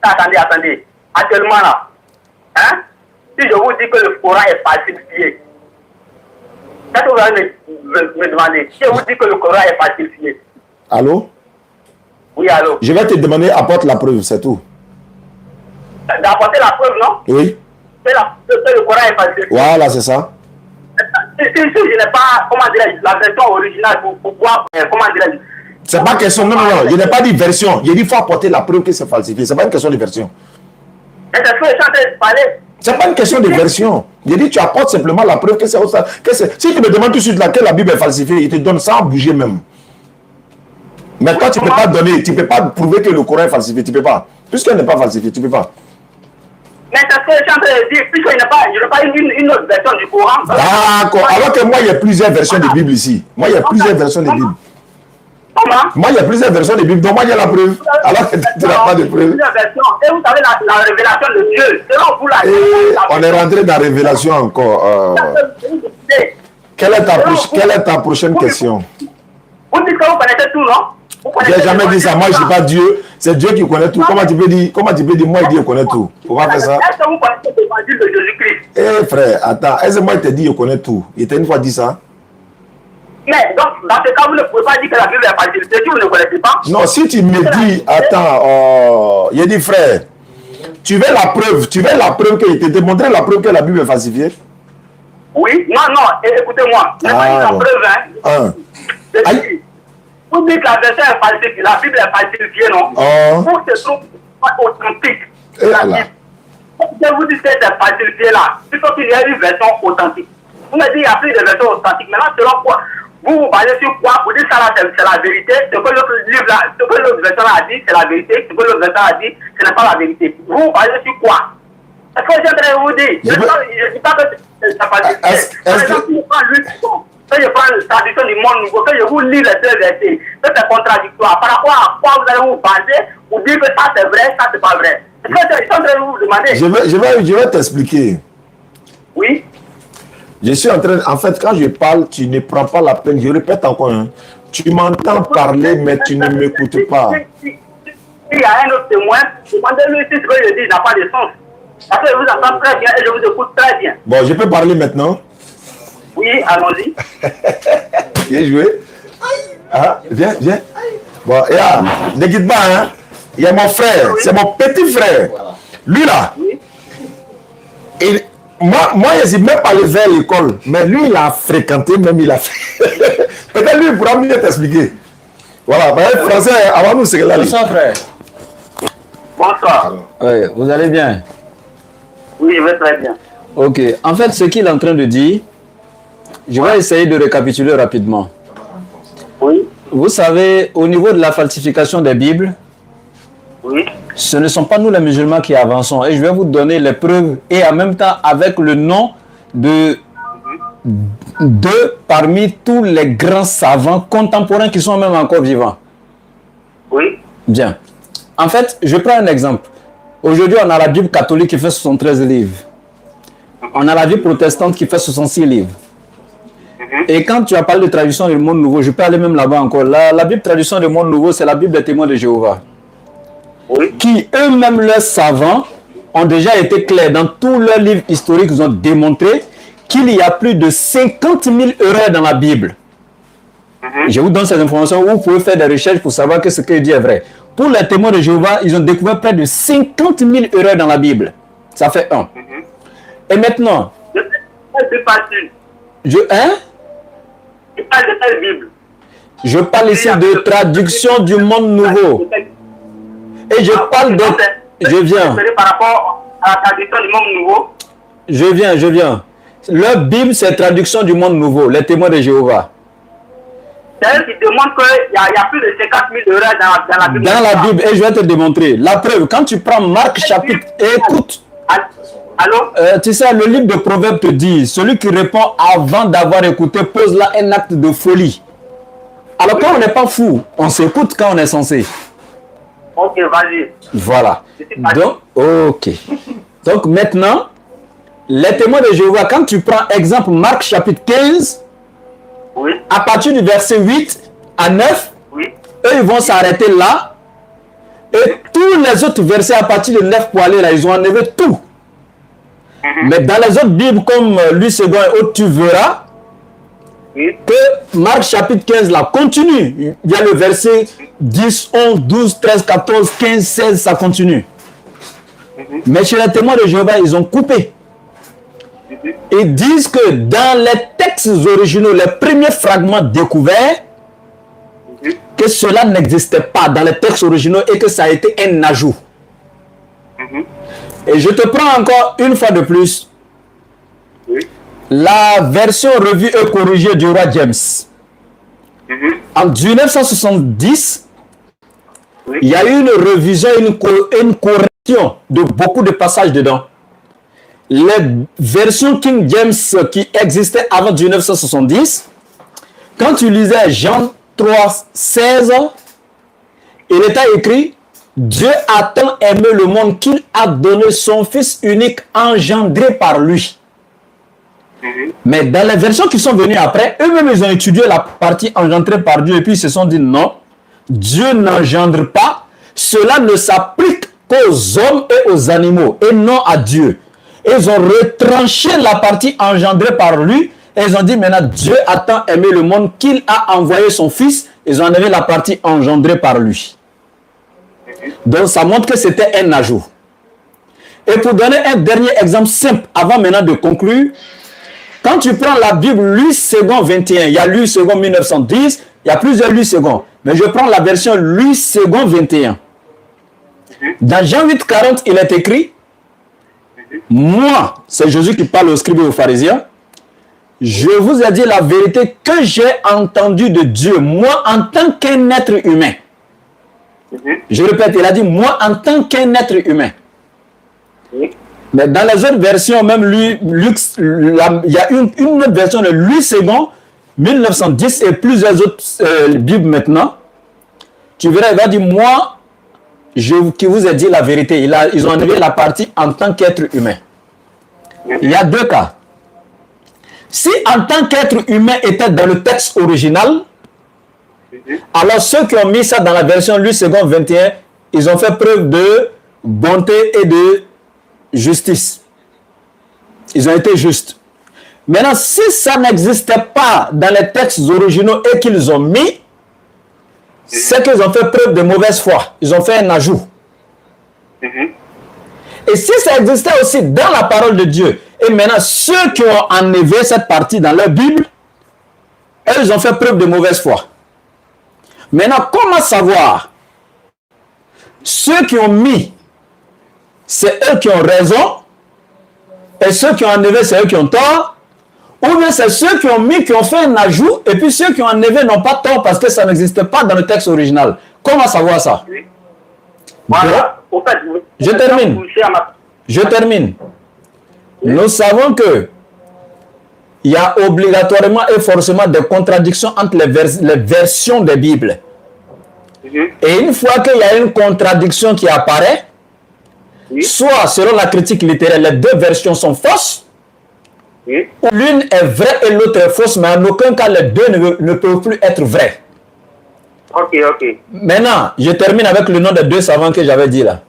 attendez. Actuellement là, hein? Si je vous dis que le Coran est falsifié, qu'est-ce que vous allez me demander? Si je vous dis que le Coran est falsifié. Allô? Oui, allô? Je vais te demander, apporte la preuve, c'est tout. D'apporter la preuve, non? Oui. Que le Coran est falsifié. Voilà, c'est ça. si je n'ai pas, comment dirais-je, la version originale pour pouvoir, comment dirais-je. C'est pas question, non, je n'ai pas dit version. J'ai dit qu'il faut apporter la preuve que c'est falsifié. C'est pas une question de version. Et c'est ce que je suis en train de parler. C'est pas une question de version. J'ai dit tu apportes simplement la preuve que c'est ça. Si tu me demandes tout de suite laquelle la Bible est falsifiée, il te donne sans bouger même. Mais toi, tu ne peux pas donner, tu ne peux pas prouver que le Coran est falsifié. Tu ne peux pas. Puisqu'elle n'est pas falsifiée, tu ne peux pas. Mais c'est ce que je suis en train de dire. Puisqu'il n'y a pas une autre version du Coran. D'accord. Alors que moi, il y a plusieurs versions de Bible ici. Moi, il y a plusieurs versions de Bible. Comment? Moi, il y a plusieurs versions de Bible. Donc, moi, il y a la preuve. Alors que tu n'as pas de preuve. Et vous savez la révélation de Dieu. Selon vous, on est rentré dans la révélation encore. Quelle est ta prochaine question? Vous dites que vous connaissez tout, non? Je n'ai jamais dit ça. Moi, je ne suis pas Dieu. C'est Dieu qui connaît tout. Comment tu peux dire moi, Dieu connaît tout? On va faire ça. Est-ce que vous connaissez l'évangile de Jésus-Christ? Eh frère, attends. Est-ce que moi, je t'ai dit je connais tout? Il t'a une fois dit ça? Mais donc, dans ce cas, vous ne pouvez pas dire que la Bible est falsifiée si vous ne connaissez pas. Non, si tu me dis, attends, il dit frère, tu veux la preuve que te démontrer la preuve que la Bible est falsifiée? Oui, non, écoutez-moi. Je n'ai pas dit la preuve, hein. Vous dites que la version est falsifiée, la Bible est falsifiée, non? Pour que ce soit authentique, la Bible. Je vous dis que c'est falsifié là. Il faut qu'il y ait une version authentique. Vous me dites qu'il n'y a plus de version authentique. Maintenant, selon quoi? Vous basez sur quoi? Vous dites ça là, c'est la vérité. Ce que l'autre livre là, ce que l'autre version a dit, c'est la vérité. Ce que l'autre version a dit, ce n'est pas la vérité. Vous basez sur quoi? Est-ce que je suis en train de vous dire? Je ne dis pas que c'est falsifié. Par exemple, quand je prends la traduction du monde nouveau, quand je vous lis les deux versets, ça c'est contradictoire. Par rapport à quoi vous allez vous baser pour dire que ça c'est vrai, ça c'est pas vrai. Est-ce que je suis en train de vous demander? Je vais t'expliquer. Oui. Je suis en train, en fait, quand je parle, tu ne prends pas la peine. Je répète encore, hein. Tu m'entends parler, mais tu ne m'écoutes pas. S'il y a un autre témoin, demandez-lui si ce que je dis n'a pas de sens. Parce que je vous entends très bien et je vous écoute très bien. Bon, je peux parler maintenant? Oui, allons-y. Bien joué. Ah, viens. Bon, ne quitte pas, hein. Il y a mon frère, c'est mon petit frère. Lui là, moi, je ne suis même pas allé à l'école, mais lui, il a fréquenté, même il a fait. Peut-être lui, il pourra mieux t'expliquer. Voilà, français, avant nous, c'est là. Bonsoir, frère. Bonsoir. Oui, vous allez bien? Oui, je vais très bien. Ok, en fait, ce qu'il est en train de dire, je vais essayer de récapituler rapidement. Oui. Vous savez, au niveau de la falsification des Bibles, oui. Ce ne sont pas nous les musulmans qui avançons. Et je vais vous donner les preuves et en même temps avec le nom de deux parmi tous les grands savants contemporains qui sont même encore vivants. Oui. Bien. En fait, je prends un exemple. Aujourd'hui, on a la Bible catholique qui fait 73 livres. On a la Bible protestante qui fait 66 livres. Et quand tu as parlé de traduction du monde nouveau, je peux aller même là-bas encore. La Bible traduction du monde nouveau, c'est la Bible des témoins de Jéhovah. Oui. Qui eux-mêmes, leurs savants, ont déjà été clairs dans tous leurs livres historiques. Ils ont démontré qu'il y a plus de 50 000 erreurs dans la Bible. Je vous donne ces informations où vous pouvez faire des recherches pour savoir que ce qu'il dit est vrai. Pour les témoins de Jéhovah, ils ont découvert près de 50 000 erreurs dans la Bible. Ça fait un. Et maintenant, Je pas sûr. je parle de quelle Bible? Je parle ici de traduction du monde nouveau. Et je parle de... Je viens. Par rapport à la traduction du monde nouveau. Je viens. Leur Bible, c'est traduction du monde nouveau, les témoins de Jéhovah. C'est eux qui démontrent qu'il y a plus de 50 000 erreurs dans la Bible. Dans la Bible, et je vais te démontrer. La preuve, quand tu prends Marc chapitre... Écoute. Allô? Tu sais, le livre de Proverbes te dit, celui qui répond avant d'avoir écouté pose là un acte de folie. Alors quand on n'est pas fou, on s'écoute quand on est censé. Ok, vas-y. Voilà. Donc, ok. Donc maintenant, les témoins de Jéhovah, quand tu prends exemple Marc chapitre 15, oui. À partir du verset 8 à 9, oui. Eux ils vont s'arrêter là. Et tous les autres versets à partir de 9 pour aller là, ils ont enlevé tout. Mais dans les autres Bibles, comme Louis II et autres, tu verras que Marc chapitre 15 là continue. Il y a le verset 10, 11, 12, 13, 14, 15, 16, ça continue. Mais chez les témoins de Jéhovah, ils ont coupé. Ils disent que dans les textes originaux, les premiers fragments découverts, que cela n'existait pas dans les textes originaux et que ça a été un ajout. Et je te prends encore une fois de plus la version revue et corrigée du roi James. En 1970, il y a eu une révision, une correction de beaucoup de passages dedans. Les versions King James qui existaient avant 1970, quand tu lisais Jean 3, 16, il était écrit « Dieu a tant aimé le monde qu'il a donné son Fils unique engendré par lui ». Mais dans les versions qui sont venues après, eux-mêmes ils ont étudié la partie engendrée par Dieu et puis ils se sont dit non, Dieu n'engendre pas, cela ne s'applique qu'aux hommes et aux animaux et non à Dieu. Et ils ont retranché la partie engendrée par lui et ils ont dit maintenant Dieu a tant aimé le monde qu'il a envoyé son Fils, ils ont enlevé la partie engendrée par lui. Donc ça montre que c'était un ajout. Et pour donner un dernier exemple simple avant maintenant de conclure, quand tu prends la Bible, Louis II 21, il y a Louis II 1910, il y a plusieurs Louis II. Mais je prends la version Louis II 21. Dans Jean 8, 40, il est écrit, moi, c'est Jésus qui parle aux scribes et aux pharisiens, je vous ai dit la vérité que j'ai entendue de Dieu, moi en tant qu'un être humain. Je répète, il a dit, moi en tant qu'un être humain. Mais dans les autres versions, même il y a une autre version de Louis II, 1910 et plusieurs autres Bibles maintenant. Tu verras, il va dire, moi, qui vous ai dit la vérité. Ils ont enlevé la partie en tant qu'être humain. Il y a deux cas. Si en tant qu'être humain était dans le texte original, alors ceux qui ont mis ça dans la version Louis II 21, ils ont fait preuve de bonté et de justice. Ils ont été justes. Maintenant, si ça n'existait pas dans les textes originaux et qu'ils ont mis, c'est qu'ils ont fait preuve de mauvaise foi. Ils ont fait un ajout. Et si ça existait aussi dans la parole de Dieu, et maintenant ceux qui ont enlevé cette partie dans leur Bible, ils ont fait preuve de mauvaise foi. Maintenant, comment savoir ceux qui ont mis, c'est eux qui ont raison, et ceux qui ont enlevé, c'est eux qui ont tort, ou bien c'est ceux qui ont mis, qui ont fait un ajout, et puis ceux qui ont enlevé n'ont pas tort parce que ça n'existait pas dans le texte original. Comment savoir ça? Voilà. Je termine. Je termine. Nous savons que il y a obligatoirement et forcément des contradictions entre les versions des Bibles. Et une fois qu'il y a une contradiction qui apparaît, soit selon la critique littéraire, les deux versions sont fausses, ou l'une est vraie et l'autre est fausse, mais en aucun cas les deux ne peuvent plus être vraies. Ok. Maintenant, je termine avec le nom des deux savants que j'avais dit là.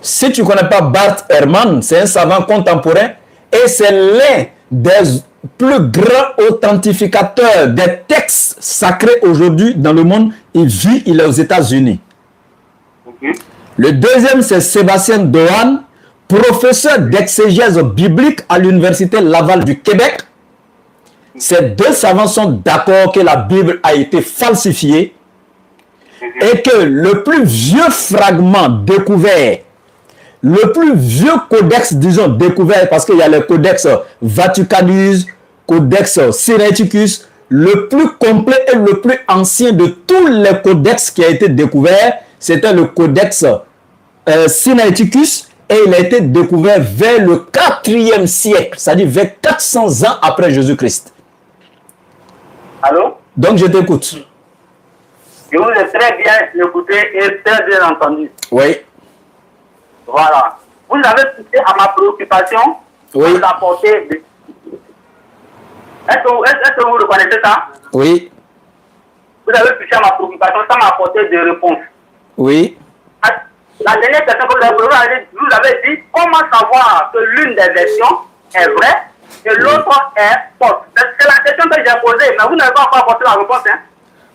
Si tu ne connais pas Bart Ehrman, c'est un savant contemporain et c'est l'un des plus grands authentificateurs des textes sacrés aujourd'hui dans le monde. Il est aux États-Unis. Le deuxième, c'est Sébastien Dohan, professeur d'exégèse biblique à l'Université Laval du Québec. Ces deux savants sont d'accord que la Bible a été falsifiée et que le plus vieux fragment découvert, le plus vieux codex, disons, découvert, parce qu'il y a le codex Vaticanus, codex Sinaiticus, le plus complet et le plus ancien de tous les codex qui a été découvert, c'était le codex Sinaiticus, et il a été découvert vers le 4e siècle, c'est-à-dire vers 400 ans après Jésus-Christ. Allô? Donc je t'écoute. Je vous ai très bien écouté et très bien entendu. Oui. Voilà. Vous avez touché à ma préoccupation. Oui. Vous apportez des... Est-ce que vous reconnaissez ça? Oui. Vous avez touché à ma préoccupation, ça m'a apporté des réponses. Oui. La dernière question que vous avez dit, comment savoir que l'une des versions est vraie et l'autre est fausse? C'est la question que j'ai posée, mais vous n'avez pas encore apporté la réponse. Hein?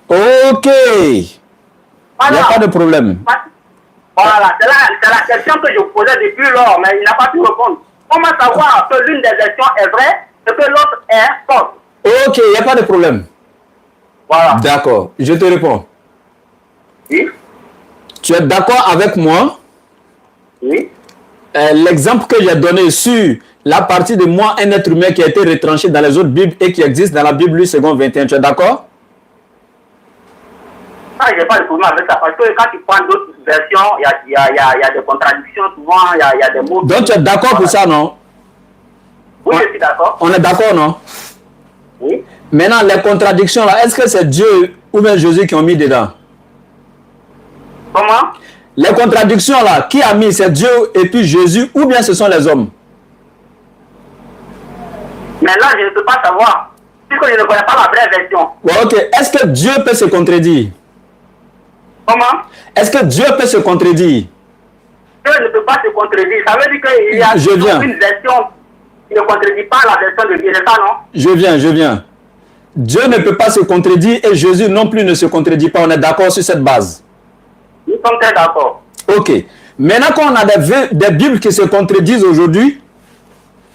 Ok. Il n'y a pas de problème. Voilà, c'est la question que je posais depuis lors, mais il n'a pas pu répondre. Comment savoir que l'une des versions est vraie et que l'autre est fausse? Ok, il n'y a pas de problème. Voilà. D'accord, je te réponds. Oui. Tu es d'accord avec moi? Oui. L'exemple que j'ai donné sur la partie de moi, un être humain qui a été retranché dans les autres Bibles et qui existe dans la Bible 8 secondes 21, tu es d'accord? Ah, je n'ai pas de problème avec ça parce que quand tu prends d'autres versions, il y a des contradictions souvent, il y a des mots. Donc tu es d'accord pour ça, non? Oui, je suis d'accord. On est d'accord, non? Oui. Maintenant, les contradictions là, est-ce que c'est Dieu ou bien Jésus qui ont mis dedans? Comment? Les contradictions là, qui a mis? C'est Dieu et puis Jésus ou bien ce sont les hommes? Mais là, je ne peux pas savoir puisque je ne connais pas la vraie version. Bon, ok, est-ce que Dieu peut se contredire? Comment? Est-ce que Dieu peut se contredire? Dieu ne peut pas se contredire. Ça veut dire qu'il y a Je viens. une version qui ne contredit pas la version de Dieu, c'est ça, non? Je viens. Dieu ne peut pas se contredire et Jésus non plus ne se contredit pas. On est d'accord sur cette base? Nous sommes très d'accord. Ok. Maintenant qu'on a des Bibles qui se contredisent aujourd'hui,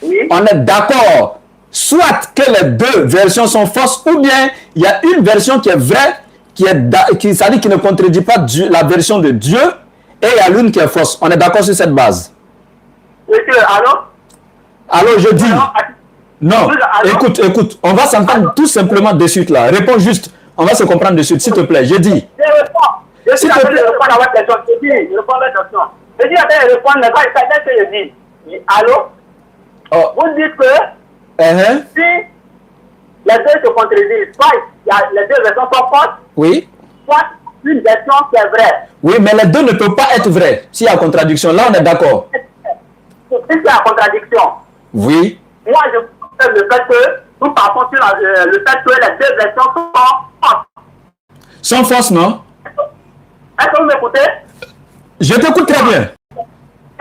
Oui. on est d'accord. Soit que les deux versions sont fausses ou bien il y a une version qui est vraie, c'est-à-dire qui ne contredit pas la version de Dieu et il y a l'une qui est fausse. On est d'accord sur cette base? Monsieur, allô? Alors je dis... Alors, Non, allô? écoute, on va s'entendre tout simplement de suite là. Réponds juste, on va se comprendre de suite, s'il te plaît. Je dis... Je réponds. Je suis S'il en te train de plaît. répondre à votre question. Je réponds à votre question. Je dis en train de répondre, mais pas ce que je dis. Je dis, allô? Oh, Vous dites que si les deux se contredisent, soit les deux versions sont fausses, oui. soit une version qui est vraie. Oui, mais les deux ne peuvent pas être vrais. S'il y a contradiction, là on est d'accord. Si c'est la contradiction, Oui. moi je pense le fait que nous partons sur le fait que les deux versions sont fausses. Sans force, non? Est-ce que vous m'écoutez? Je t'écoute très bien.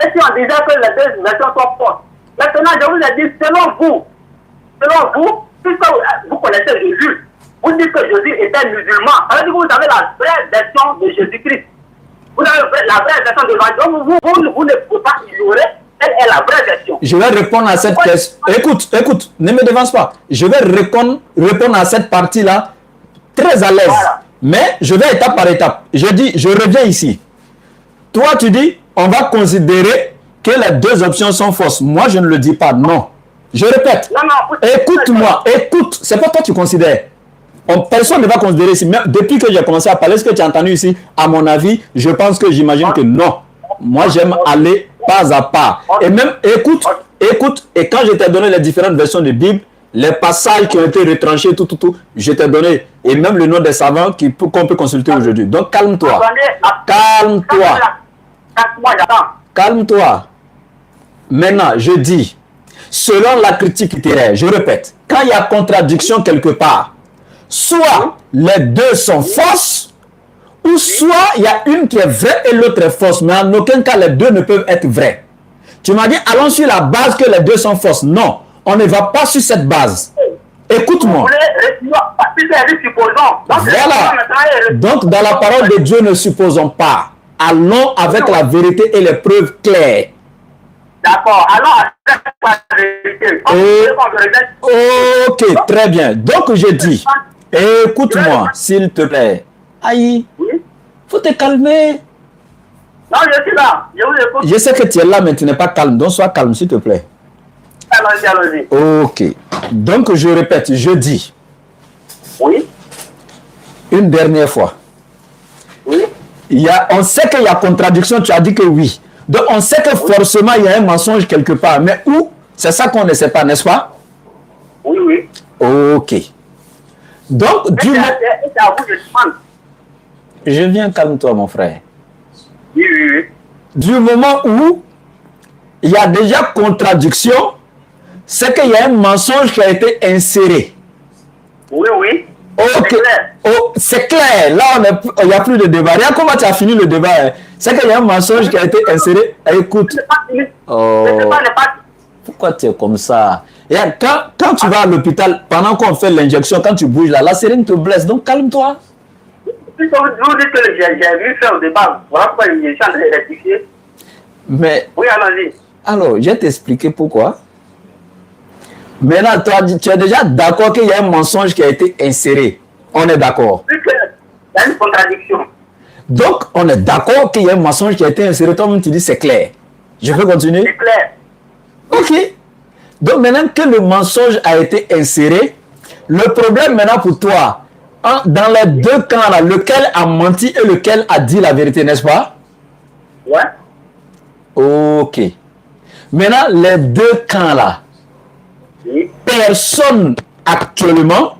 Et si on disait que les deux versions sont fausses? Maintenant, je vous ai dit, selon vous, puisque vous connaissez Jésus, vous dites que Jésus était musulman. Ça veut dire que vous avez la vraie version de Jésus-Christ. Vous avez la vraie version de Jésus. Vous ne pouvez pas ignorer, elle est la vraie version. Je vais répondre à cette question. Écoute, ne me devance pas. Je vais répondre à cette partie-là très à l'aise. Voilà. Mais je vais étape par étape. Je dis, je reviens ici. Toi, tu dis, on va considérer que les deux options sont fausses. Moi, je ne le dis pas, non. Je répète. Non, Écoute-moi, écoute. C'est pas toi qui considères. Personne ne va considérer ici. Même depuis que j'ai commencé à parler, ce que tu as entendu ici, à mon avis, je pense que j'imagine que non. Moi, j'aime aller pas à pas. Et même, écoute, et quand je t'ai donné les différentes versions de Bible, les passages qui ont été retranchés, tout, je t'ai donné, et même le nom des savants qu'on peut consulter aujourd'hui. Donc, calme-toi. Calme-toi. Maintenant, je dis, selon la critique littéraire, je répète, quand il y a contradiction quelque part, soit les deux sont fausses, ou soit il y a une qui est vraie et l'autre est fausse. Mais en aucun cas, les deux ne peuvent être vrais. Tu m'as dit, allons sur la base que les deux sont fausses. Non, on ne va pas sur cette base. Écoute-moi. Voilà. Donc, dans la parole de Dieu, ne supposons pas. Allons avec la vérité et les preuves claires. D'accord, allons avec la vérité. Ok, très bien. Donc, je dis, écoute-moi, s'il te plaît. Aïe, faut te calmer. Non, je suis là. Je vous écoute. Je sais que tu es là, mais tu n'es pas calme. Donc, sois calme, s'il te plaît. Allons-y. Ok. Donc, je répète, je dis. Oui. Une dernière fois. Oui. On sait qu'il y a contradiction, tu as dit que oui. Donc, on sait que forcément, il y a un mensonge quelque part. Mais où? C'est ça qu'on ne sait pas, n'est-ce pas? Oui. Ok. Donc, c'est à vous de demander. Je viens, calme-toi, mon frère. Oui. Du moment où il y a déjà contradiction, c'est qu'il y a un mensonge qui a été inséré. Oui. Ok. C'est clair. Là, il n'y a plus de débat. Regarde comment tu as fini le débat. Hein. C'est qu'il y a un mensonge qui a été inséré. Écoute. Pourquoi tu es comme ça? Regarde, quand tu vas à l'hôpital, pendant qu'on fait l'injection, quand tu bouges là, la seringue te blesse. Donc, calme-toi. Vous dites que j'ai vu faire au débat. Voilà pourquoi je suis en train de rectifier. Mais, oui, allons-y. Alors, je vais t'expliquer pourquoi. Maintenant, toi, tu es déjà d'accord qu'il y a un mensonge qui a été inséré. On est d'accord. Vu qu'il y a une contradiction. Donc, on est d'accord qu'il y a un mensonge qui a été inséré. Toi-même, tu dis c'est clair. Je peux continuer? C'est clair. Ok. Donc, maintenant que le mensonge a été inséré, le problème maintenant pour toi, dans les deux camps là, lequel a menti et lequel a dit la vérité, n'est-ce pas? Ouais. Ok. Maintenant, les deux camps là, Oui. personne actuellement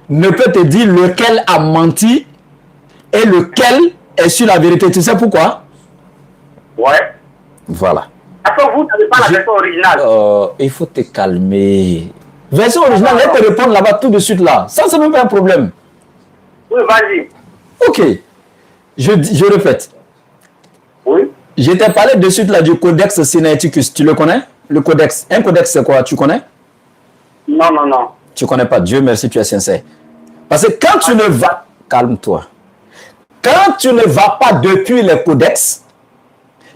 ne peut te dire lequel a menti et lequel est sur la vérité. Tu sais pourquoi? Ouais. Voilà. Parce que vous n'avez pas la version originale. Il faut te calmer. Version originale, elle te répond là-bas tout de suite là. Ça, c'est même pas un problème. Oui, vas-y. Ok. Je répète. Oui. Je t'ai parlé de suite là du codex Sinaiticus. Tu le connais? Le codex. Un codex, c'est quoi? Tu connais? Non, non, non. Tu connais pas. Dieu merci, tu es sincère. Parce que quand tu ne vas... Calme-toi. Quand tu ne vas pas depuis les codex,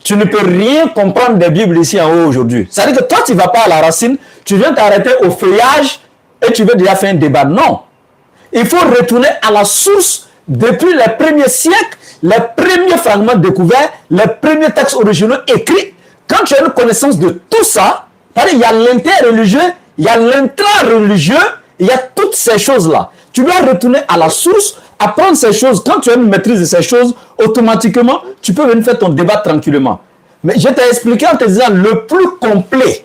tu ne peux rien comprendre des Bibles ici en haut aujourd'hui. C'est-à-dire que toi, tu ne vas pas à la racine, tu viens t'arrêter au feuillage et tu veux déjà faire un débat. Non. Il faut retourner à la source depuis les premiers siècles, les premiers fragments découverts, les premiers textes originaux écrits. Quand tu as une connaissance de tout ça, il y a l'interreligieux, il y a l'intra-religieux, il y a toutes ces choses-là. Tu dois retourner à la source, apprendre ces choses. Quand tu as une maîtrise de ces choses, automatiquement, tu peux venir faire ton débat tranquillement. Mais je t'ai expliqué en te disant le plus complet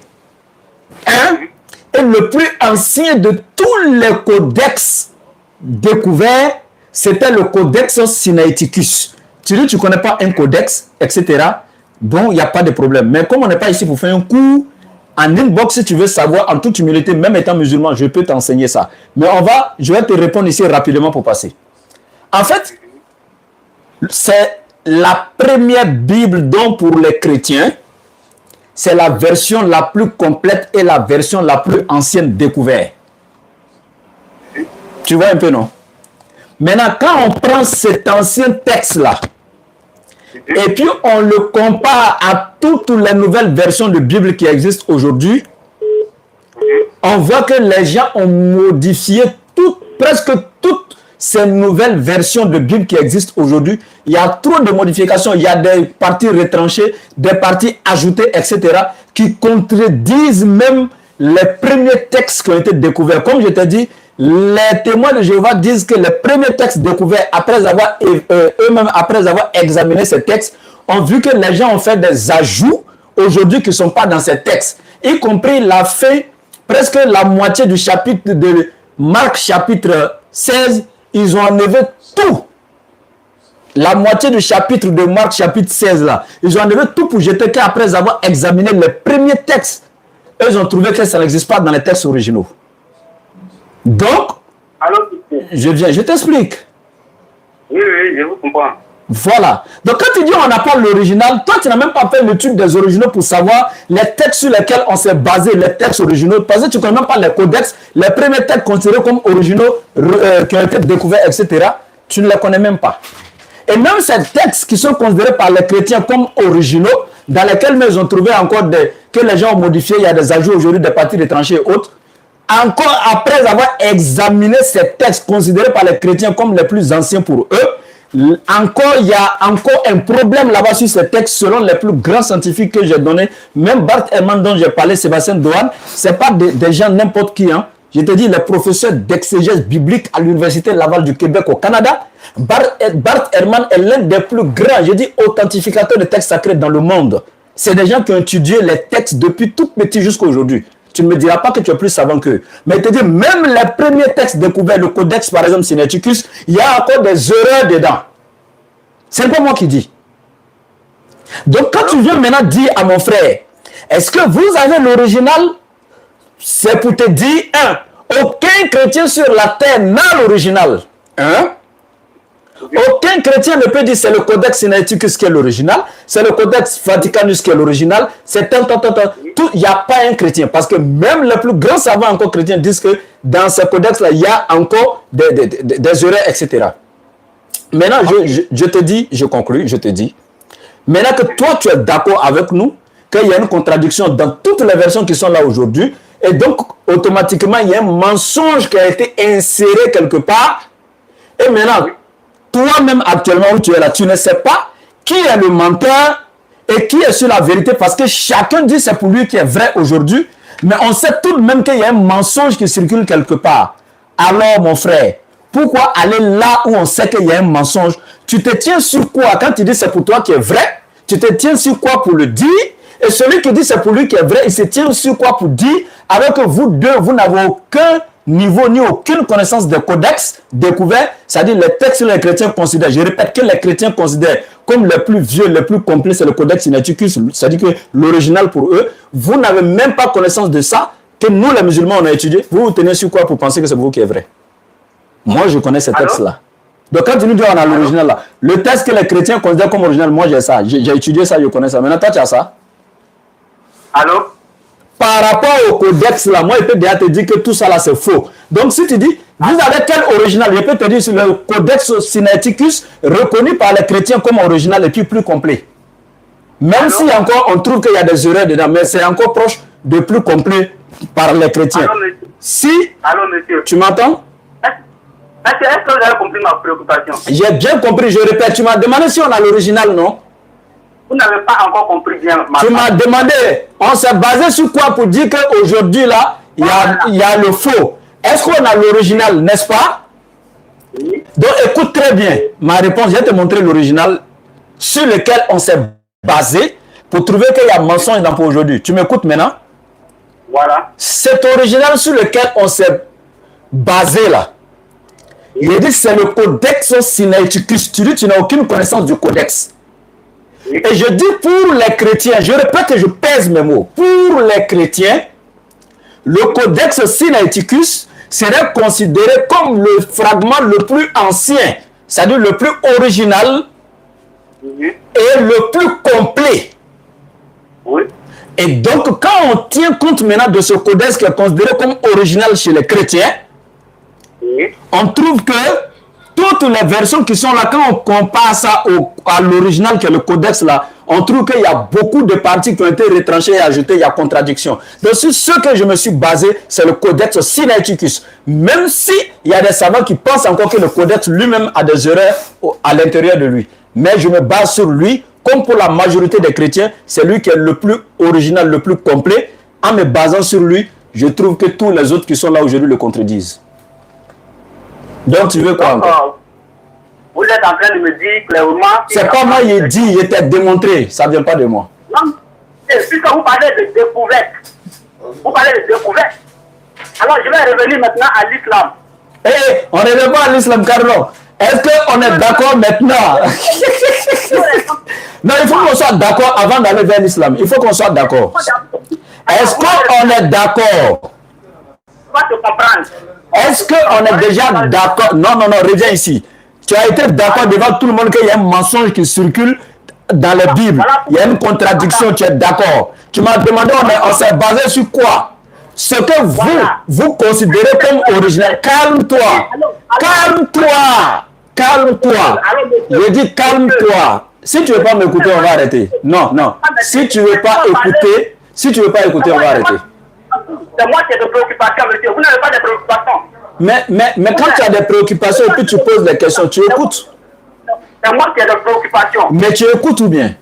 et le plus ancien de tous les codex découverts, c'était le codex Sinaiticus. Tu dis tu ne connais pas un codex, etc. Bon, il n'y a pas de problème. Mais comme on n'est pas ici pour faire un cours, en inbox, si tu veux savoir, en toute humilité, même étant musulman, je peux t'enseigner ça. Mais je vais te répondre ici rapidement pour passer. En fait, c'est la première Bible dont pour les chrétiens, c'est la version la plus complète et la version la plus ancienne découverte. Tu vois un peu, non? Maintenant, quand on prend cet ancien texte-là, et puis on le compare à toutes les nouvelles versions de Bible qui existent aujourd'hui, on voit que les gens ont modifié presque toutes ces nouvelles versions de Bible qui existent aujourd'hui. Il y a trop de modifications, il y a des parties retranchées, des parties ajoutées, etc., qui contredisent même les premiers textes qui ont été découverts. Comme je t'ai dit, les témoins de Jéhovah disent que les premiers textes découverts, eux-mêmes, après avoir examiné ces textes, ont vu que les gens ont fait des ajouts aujourd'hui qui ne sont pas dans ces textes. Y compris la fin, presque la moitié du chapitre de Marc chapitre 16, ils ont enlevé tout. La moitié du chapitre de Marc chapitre 16 là, ils ont enlevé tout pour jeter qu'après avoir examiné les premiers textes, eux ils ont trouvé que ça n'existe pas dans les textes originaux. Donc, je t'explique. Oui, je vous comprends. Voilà. Donc, quand tu dis on n'a pas l'original, toi, tu n'as même pas fait l'étude des originaux pour savoir les textes sur lesquels on s'est basé, les textes originaux, parce que tu ne connais même pas les codex, les premiers textes considérés comme originaux, qui ont été découverts, etc. Tu ne les connais même pas. Et même ces textes qui sont considérés par les chrétiens comme originaux, dans lesquels ils ont trouvé encore que les gens ont modifié, il y a des ajouts aujourd'hui, des parties retranchées et autres. Encore après avoir examiné ces textes considérés par les chrétiens comme les plus anciens pour eux, il y a encore un problème là-bas sur ces textes selon les plus grands scientifiques que j'ai donnés. Même Bart Ehrman dont j'ai parlé, Sébastien Dohan, ce n'est pas des gens n'importe qui. Hein. Je te dis, les professeurs d'exégèse biblique à l'Université Laval du Québec au Canada, Bart Ehrman est l'un des plus grands, je dis, authentificateurs de textes sacrés dans le monde. C'est des gens qui ont étudié les textes depuis tout petit jusqu'à aujourd'hui. Tu ne me diras pas que tu es plus savant qu'eux. Mais te dis, même les premiers textes découverts, le codex par exemple Sinaiticus, il y a encore des erreurs dedans. C'est pas moi qui dis. Donc quand tu viens maintenant dire à mon frère, est-ce que vous avez l'original? C'est pour te dire, aucun chrétien sur la terre n'a l'original. Aucun chrétien ne peut dire c'est le codex Sinaiticus qui est l'original, c'est le codex Vaticanus qui est l'original, c'est il n'y a pas un chrétien, parce que même les plus grands savants encore chrétiens disent que dans ce codex-là, il y a encore des erreurs, etc. Maintenant, je te dis, je conclue, je te dis, maintenant que toi, tu es d'accord avec nous, qu'il y a une contradiction dans toutes les versions qui sont là aujourd'hui. Et donc, automatiquement, il y a un mensonge qui a été inséré quelque part. Et maintenant, toi-même, actuellement, où tu es là, tu ne sais pas qui est le menteur et qui est sur la vérité, parce que chacun dit c'est pour lui qui est vrai aujourd'hui, mais on sait tout de même qu'il y a un mensonge qui circule quelque part. Alors, mon frère, pourquoi aller là où on sait qu'il y a un mensonge? Tu te tiens sur quoi? Quand tu dis c'est pour toi qui est vrai, tu te tiens sur quoi pour le dire? Et celui qui dit c'est pour lui qui est vrai, il se tient sur quoi pour dire? Alors que vous deux, vous n'avez aucun niveau ni aucune connaissance des codex découverts, c'est-à-dire les textes que les chrétiens considèrent. Je répète que les chrétiens considèrent comme le plus vieux, le plus complet, c'est le codex Sinaiticus, c'est-à-dire que l'original pour eux. Vous n'avez même pas connaissance de ça, que nous les musulmans on a étudié. Vous vous tenez sur quoi pour penser que c'est vous qui est vrai? Moi je connais ces textes-là. Donc quand tu nous dis on a l'original là, le texte que les chrétiens considèrent comme original, moi j'ai ça, j'ai étudié ça, je connais ça. Maintenant toi tu as ça? Allô? Par rapport au codex là, moi je peux déjà te dire que tout ça là c'est faux. Donc si tu dis, vous avez quel original? Je peux te dire sur le codex Sinaiticus reconnu par les chrétiens comme original et puis plus complet. Même si encore on trouve qu'il y a des erreurs dedans, mais c'est encore proche de plus complet par les chrétiens. Allô, monsieur. Si, Allô, monsieur. tu m'entends? Est-ce que vous avez compris ma préoccupation? J'ai bien compris, je répète, tu m'as demandé si on a l'original, non? Vous n'avez pas encore compris bien ma Tu m'as demandé, on s'est basé sur quoi pour dire qu'aujourd'hui là, il y a le faux. Est-ce qu'on a l'original, n'est-ce pas? Oui. Donc écoute très bien ma réponse, je vais te montrer l'original sur lequel on s'est basé pour trouver qu'il y a mensonge dans pour aujourd'hui. Tu m'écoutes maintenant? Voilà. Cet original sur lequel on s'est basé là, il dit que c'est le codex Sinaiticus. Tu dis que tu n'as aucune connaissance du codex. Oui. Et je dis pour les chrétiens, je répète et je pèse mes mots, pour les chrétiens, le codex Sinaiticus serait considéré comme le fragment le plus ancien, c'est-à-dire le plus original Oui. et le plus complet. Oui. Et donc, quand on tient compte maintenant de ce codex qui est considéré comme original chez les chrétiens, Oui. on trouve que toutes les versions qui sont là, quand on compare ça à l'original qui est le codex là, on trouve qu'il y a beaucoup de parties qui ont été retranchées et ajoutées, il y a contradiction. Donc sur ce que je me suis basé, c'est le codex Sinaiticus. Même si il y a des savants qui pensent encore que le codex lui-même a des erreurs à l'intérieur de lui. Mais je me base sur lui, comme pour la majorité des chrétiens, c'est lui qui est le plus original, le plus complet. En me basant sur lui, je trouve que tous les autres qui sont là aujourd'hui le contredisent. Donc tu veux quoi encore? Vous êtes en train de me dire clairement... C'est pas moi qui ai dit, il était démontré, ça ne vient pas de moi. Non, puisque vous parlez de découverte, vous parlez de découverte. Alors je vais revenir maintenant à l'islam. Eh, on ne revient pas à l'islam, Carlo. Est-ce qu'on est d'accord maintenant? Non, il faut qu'on soit d'accord avant d'aller vers l'islam. Il faut qu'on soit d'accord. Est-ce qu'on est d'accord? Tu vas te comprendre. Est-ce qu'on est déjà d'accord? Non, non, non, reviens ici. Tu as été d'accord devant tout le monde qu'il y a un mensonge qui circule dans la Bible. Il y a une contradiction, tu es d'accord. Tu m'as demandé, on s'est basé sur quoi? Ce que vous considérez comme original. Calme-toi. Calme-toi. Calme-toi. Je dis calme-toi. Si tu ne veux pas m'écouter, on va arrêter. Non, non. Si tu ne veux pas écouter, on va arrêter. C'est moi qui ai des préoccupations, monsieur. Vous n'avez pas de préoccupations. Mais quand tu as des préoccupations et puis tu poses des questions, tu écoutes. C'est moi qui ai des préoccupations. Mais tu écoutes ou bien?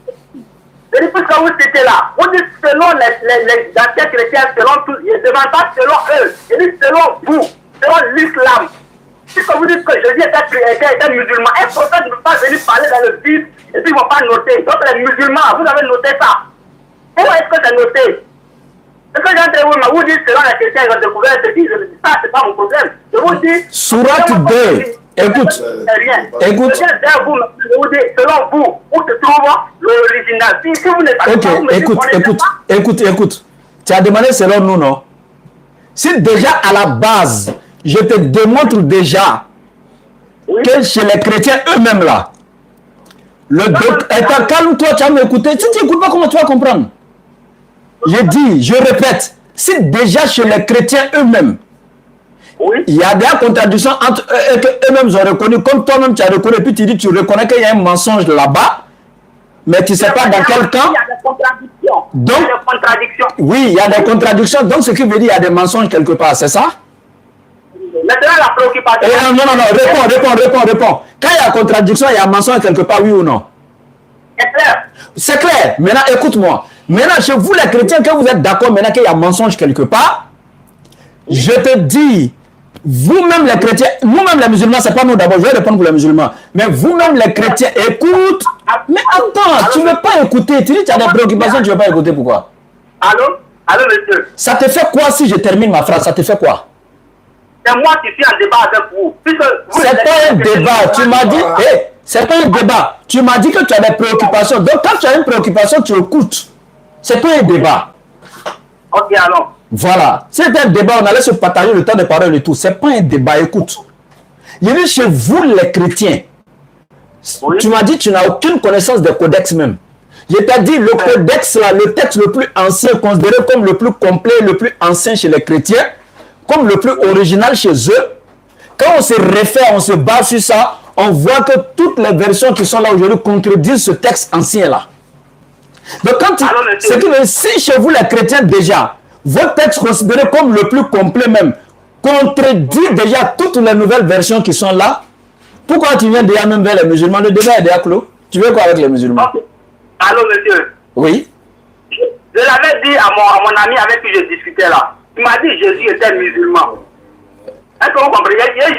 Je dis, puisque vous étiez là, vous dites selon les anciens chrétiens, selon tous, je ne demande pas selon eux, je dis selon vous, selon l'islam. Puisque vous dites que Jésus était musulman, un prophète ne peut pas venir parler dans le Bible et puis ils ne vont pas noter. Donc les musulmans, vous avez noté ça. Pourquoi est-ce que c'est noté? Parce que j'entre vous dites selon les chrétiens, ils ont découvert ce qui, ça c'est pas mon problème. Je vous dis... Sourate 2, écoute, écoute. Je vous dis, selon vous, où se trouve l'original? Si vous n'êtes pas... Ok, écoute. Tu as demandé selon nous, non? Si déjà à la base, je te démontre déjà que chez les chrétiens eux-mêmes là, attends, calme-toi, tu vas m'écouter. Si tu n'écoutes pas, comment tu vas comprendre? Je dis, je répète, si déjà chez les chrétiens eux-mêmes, il y a des contradictions entre eux et qu'eux-mêmes ont reconnu, comme toi-même tu as reconnu, puis tu dis, tu reconnais qu'il y a un mensonge là-bas, Mais tu ne sais pas dans quel camp. Il y a des contradictions. Donc, il y a des contradictions. Oui, il y a des contradictions. Donc, ce qui veut dire qu'il y a des mensonges quelque part, c'est ça? Maintenant, la préoccupation. Non, réponds. Quand il y a contradiction, il y a mensonge quelque part, oui ou non? C'est clair. C'est clair. Maintenant, écoute-moi. Maintenant, chez vous, les chrétiens, quand vous êtes d'accord maintenant qu'il y a mensonge quelque part, je te dis, vous-même les chrétiens, nous-mêmes les musulmans, c'est pas nous d'abord, je vais répondre pour les musulmans, mais vous-même les chrétiens, écoute. Mais attends, tu ne veux pas écouter. Tu dis que tu as des préoccupations, tu ne veux pas écouter, pourquoi? Allô, monsieur. Ça te fait quoi si je termine ma phrase? Ça te fait quoi? C'est moi qui suis en débat avec vous. C'est pas un débat. Tu m'as dit, c'est pas un débat. Tu m'as dit que tu as des préoccupations. Donc, quand tu as une préoccupation, tu écoutes. C'est pas un débat. Ok, alors. Voilà. C'est un débat, on allait se partager le temps de parole et tout. C'est pas un débat, écoute. Il dit chez vous, les chrétiens, oui. Tu m'as dit que tu n'as aucune connaissance des codex même. Je t'ai dit, le codex, là, le texte le plus ancien, considéré comme le plus complet, le plus ancien chez les chrétiens, comme le plus original chez eux. Quand on se réfère, on se base sur ça, on voit que toutes les versions qui sont là aujourd'hui contredisent ce texte ancien-là. Donc, quand c'est que si chez vous, les chrétiens, déjà, votre texte considéré comme le plus complet même, contredit déjà toutes les nouvelles versions qui sont là, pourquoi tu viens déjà même vers les musulmans? Le débat est déjà clos. Tu veux quoi avec les musulmans? Allô, monsieur. Oui. Je l'avais dit à mon ami avec qui je discutais là. Il m'a dit que Jésus était musulman. Est-ce que vous comprenez? Je l'ai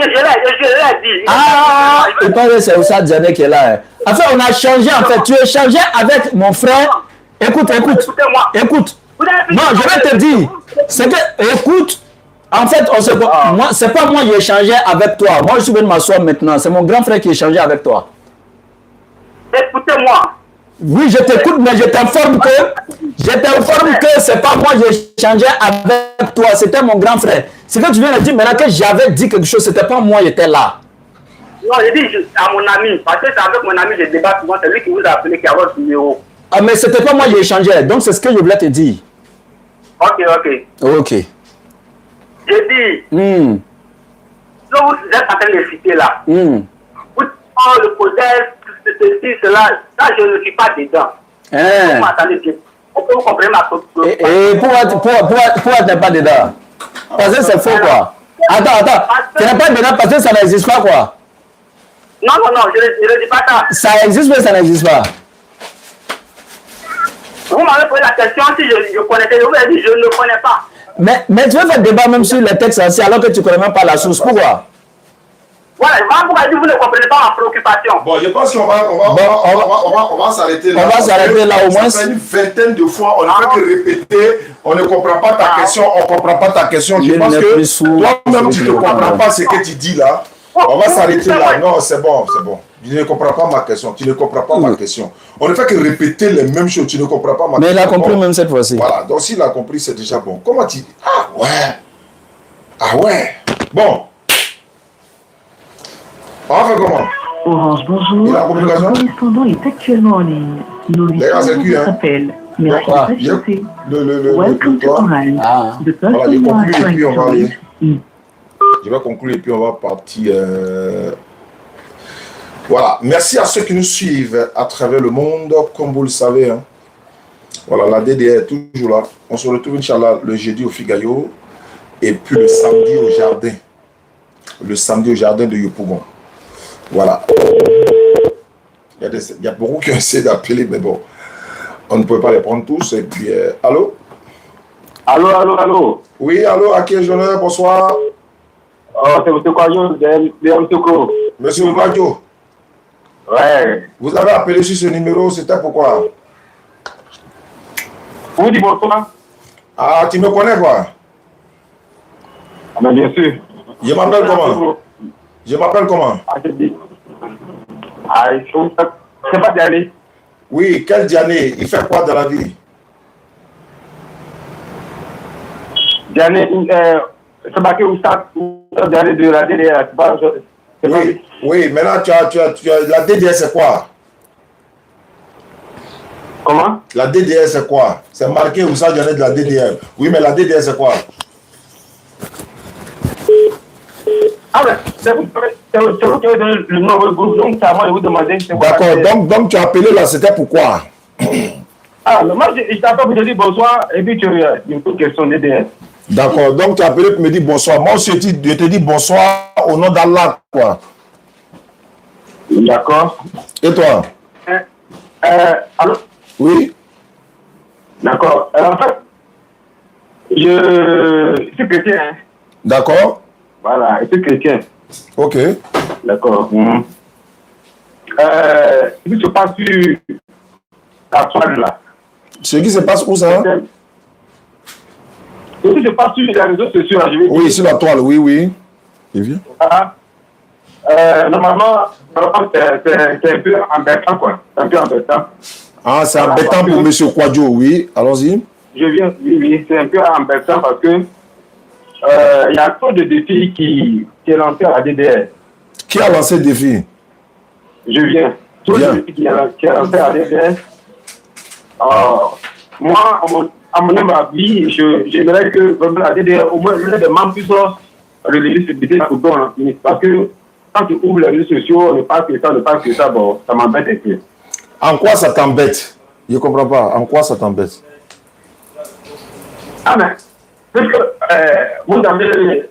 dit. Ah, il paraît que c'est Oussa Diané qui est là. En fait, on a changé. En fait, tu échangeais avec mon frère. Écoute. Non, je vais te dire. C'est que, écoute. En fait, moi, c'est pas moi qui ai échangé avec toi. Moi, je suis venu m'asseoir maintenant. C'est mon grand frère qui a échangé avec toi. Écoutez-moi. Oui, je t'écoute, mais je t'informe que c'est pas moi qui ai échangé avec toi. C'était mon grand frère. C'est que tu viens de dire maintenant que j'avais dit quelque chose. C'était pas moi qui étais là. Non, j'ai dit à mon ami. Parce que c'est avec mon ami que je débat souvent. C'est lui qui vous a appelé, qui a votre numéro. Ah, mais c'était pas moi qui ai échangé. Donc, c'est ce que je voulais te dire. Ok. J'ai dit, ce que vous êtes en train de citer là, vous dites, le codex, ceci, cela, ça je ne suis pas dedans. Vous m'entendez bien. Vous comprenez ma question. Et pourquoi tu n'es pas dedans? Parce que c'est faux quoi. Attends, tu n'es pas dedans parce que ça n'existe pas quoi. Non, je ne dis pas ça. Ça existe mais ça n'existe pas. Vous m'avez posé la question si je connaissais, je vous ai dit je ne connais pas. Mais tu veux faire débat même sur les textes anciens alors que tu ne connais même pas la source. Pourquoi? Voilà, pourquoi vous ne comprenez pas ma préoccupation. Bon, je pense qu'on va s'arrêter là. On va s'arrêter là au moins. Ça fait une vingtaine de fois, on ne fait que répéter, on ne comprend pas ta question, on ne comprend pas ta question. Je pense que toi-même, tu ne comprends pas ce que tu dis là. On va s'arrêter là. Non, c'est bon. Tu ne comprends pas ma question. On ne fait que répéter les mêmes choses. Tu ne comprends pas ma question. Mais il a compris même cette fois-ci. Voilà. Donc, s'il a compris, c'est déjà bon. Comment tu dis? Ah ouais. Bon. On va faire comment? Orange, bonjour. Le correspondant est actuellement en ligne. Nous lui faisons votre appel. Merci de patienter. Welcome to Orange. The person you are trying to reach. Je vais conclure et puis on va partir. Voilà. Merci à ceux qui nous suivent à travers le monde, comme vous le savez. Hein. Voilà, la DDR est toujours là. On se retrouve, Inch'Allah, le jeudi au Figayo et puis le samedi au jardin. Le samedi au jardin de Yopougon. Voilà. Il y a beaucoup qui ont essayé d'appeler, mais bon, on ne peut pas les prendre tous. Et puis, allô? Allô? Oui, allô, à qui est l'honneur? Bonsoir. Oh, c'est M. Kwadio de M. Kro. Monsieur Kwadio. Ouais. Vous avez appelé sur ce numéro, c'était pourquoi? Vous dites bonsoir? Ah, tu me connais quoi? Ah, mais bien sûr. Je m'appelle comment? Ah, je dis. Ah, c'est pas Diané. Oui, quel Diané? Il fait quoi dans la vie? Diané, c'est marqué où ça? Diané de la DDR. Oui, maintenant tu as la DDR c'est quoi? Comment? La DDR c'est quoi? C'est marqué où ça Diané de la DDR. Oui, mais la DDR c'est quoi? Ah ouais, c'est c'est vous qui avez donné le nom de groupe, donc c'est à moi de vous demander. D'accord, donc tu as appelé là, c'était pourquoi? Ah, moi, je t'appelle pour te dire bonsoir, et puis tu as une petite question DDS. D'accord, donc tu as appelé pour me dire bonsoir. Moi aussi, je te dis bonsoir au nom d'Allah, quoi. D'accord. Et toi? Allô? Oui. D'accord. En fait, je suis chrétien. Hein. D'accord. Voilà, je suis chrétien. Ok. D'accord. Ce qui se passe sur la toile là. Ce qui se passe où ça? Ce qui se passe sur les réseaux sociaux là, je vais dire. Oui, sur la toile, oui, oui. Et bien. Normalement, c'est un peu embêtant quoi. C'est un peu embêtant. Ah, c'est embêtant pour M. Kwadjo, oui. Allons-y. Je viens, oui, c'est un peu embêtant parce que il y a trop de défis qui est lancé à la DDR. Qui a lancé le défi? Je viens. Trop de défis qui est lancé à la DDR. Moi, à mon avis, j'aimerais que vraiment la DDR, au moins, les membres puissent relayer ce défi pour bon. Parce que quand tu ouvres les réseaux sociaux, on ne parle que ça, bon, ça m'embête un peu. En quoi ça t'embête? Je ne comprends pas. En quoi ça t'embête? Ah, mais, parce que vous avez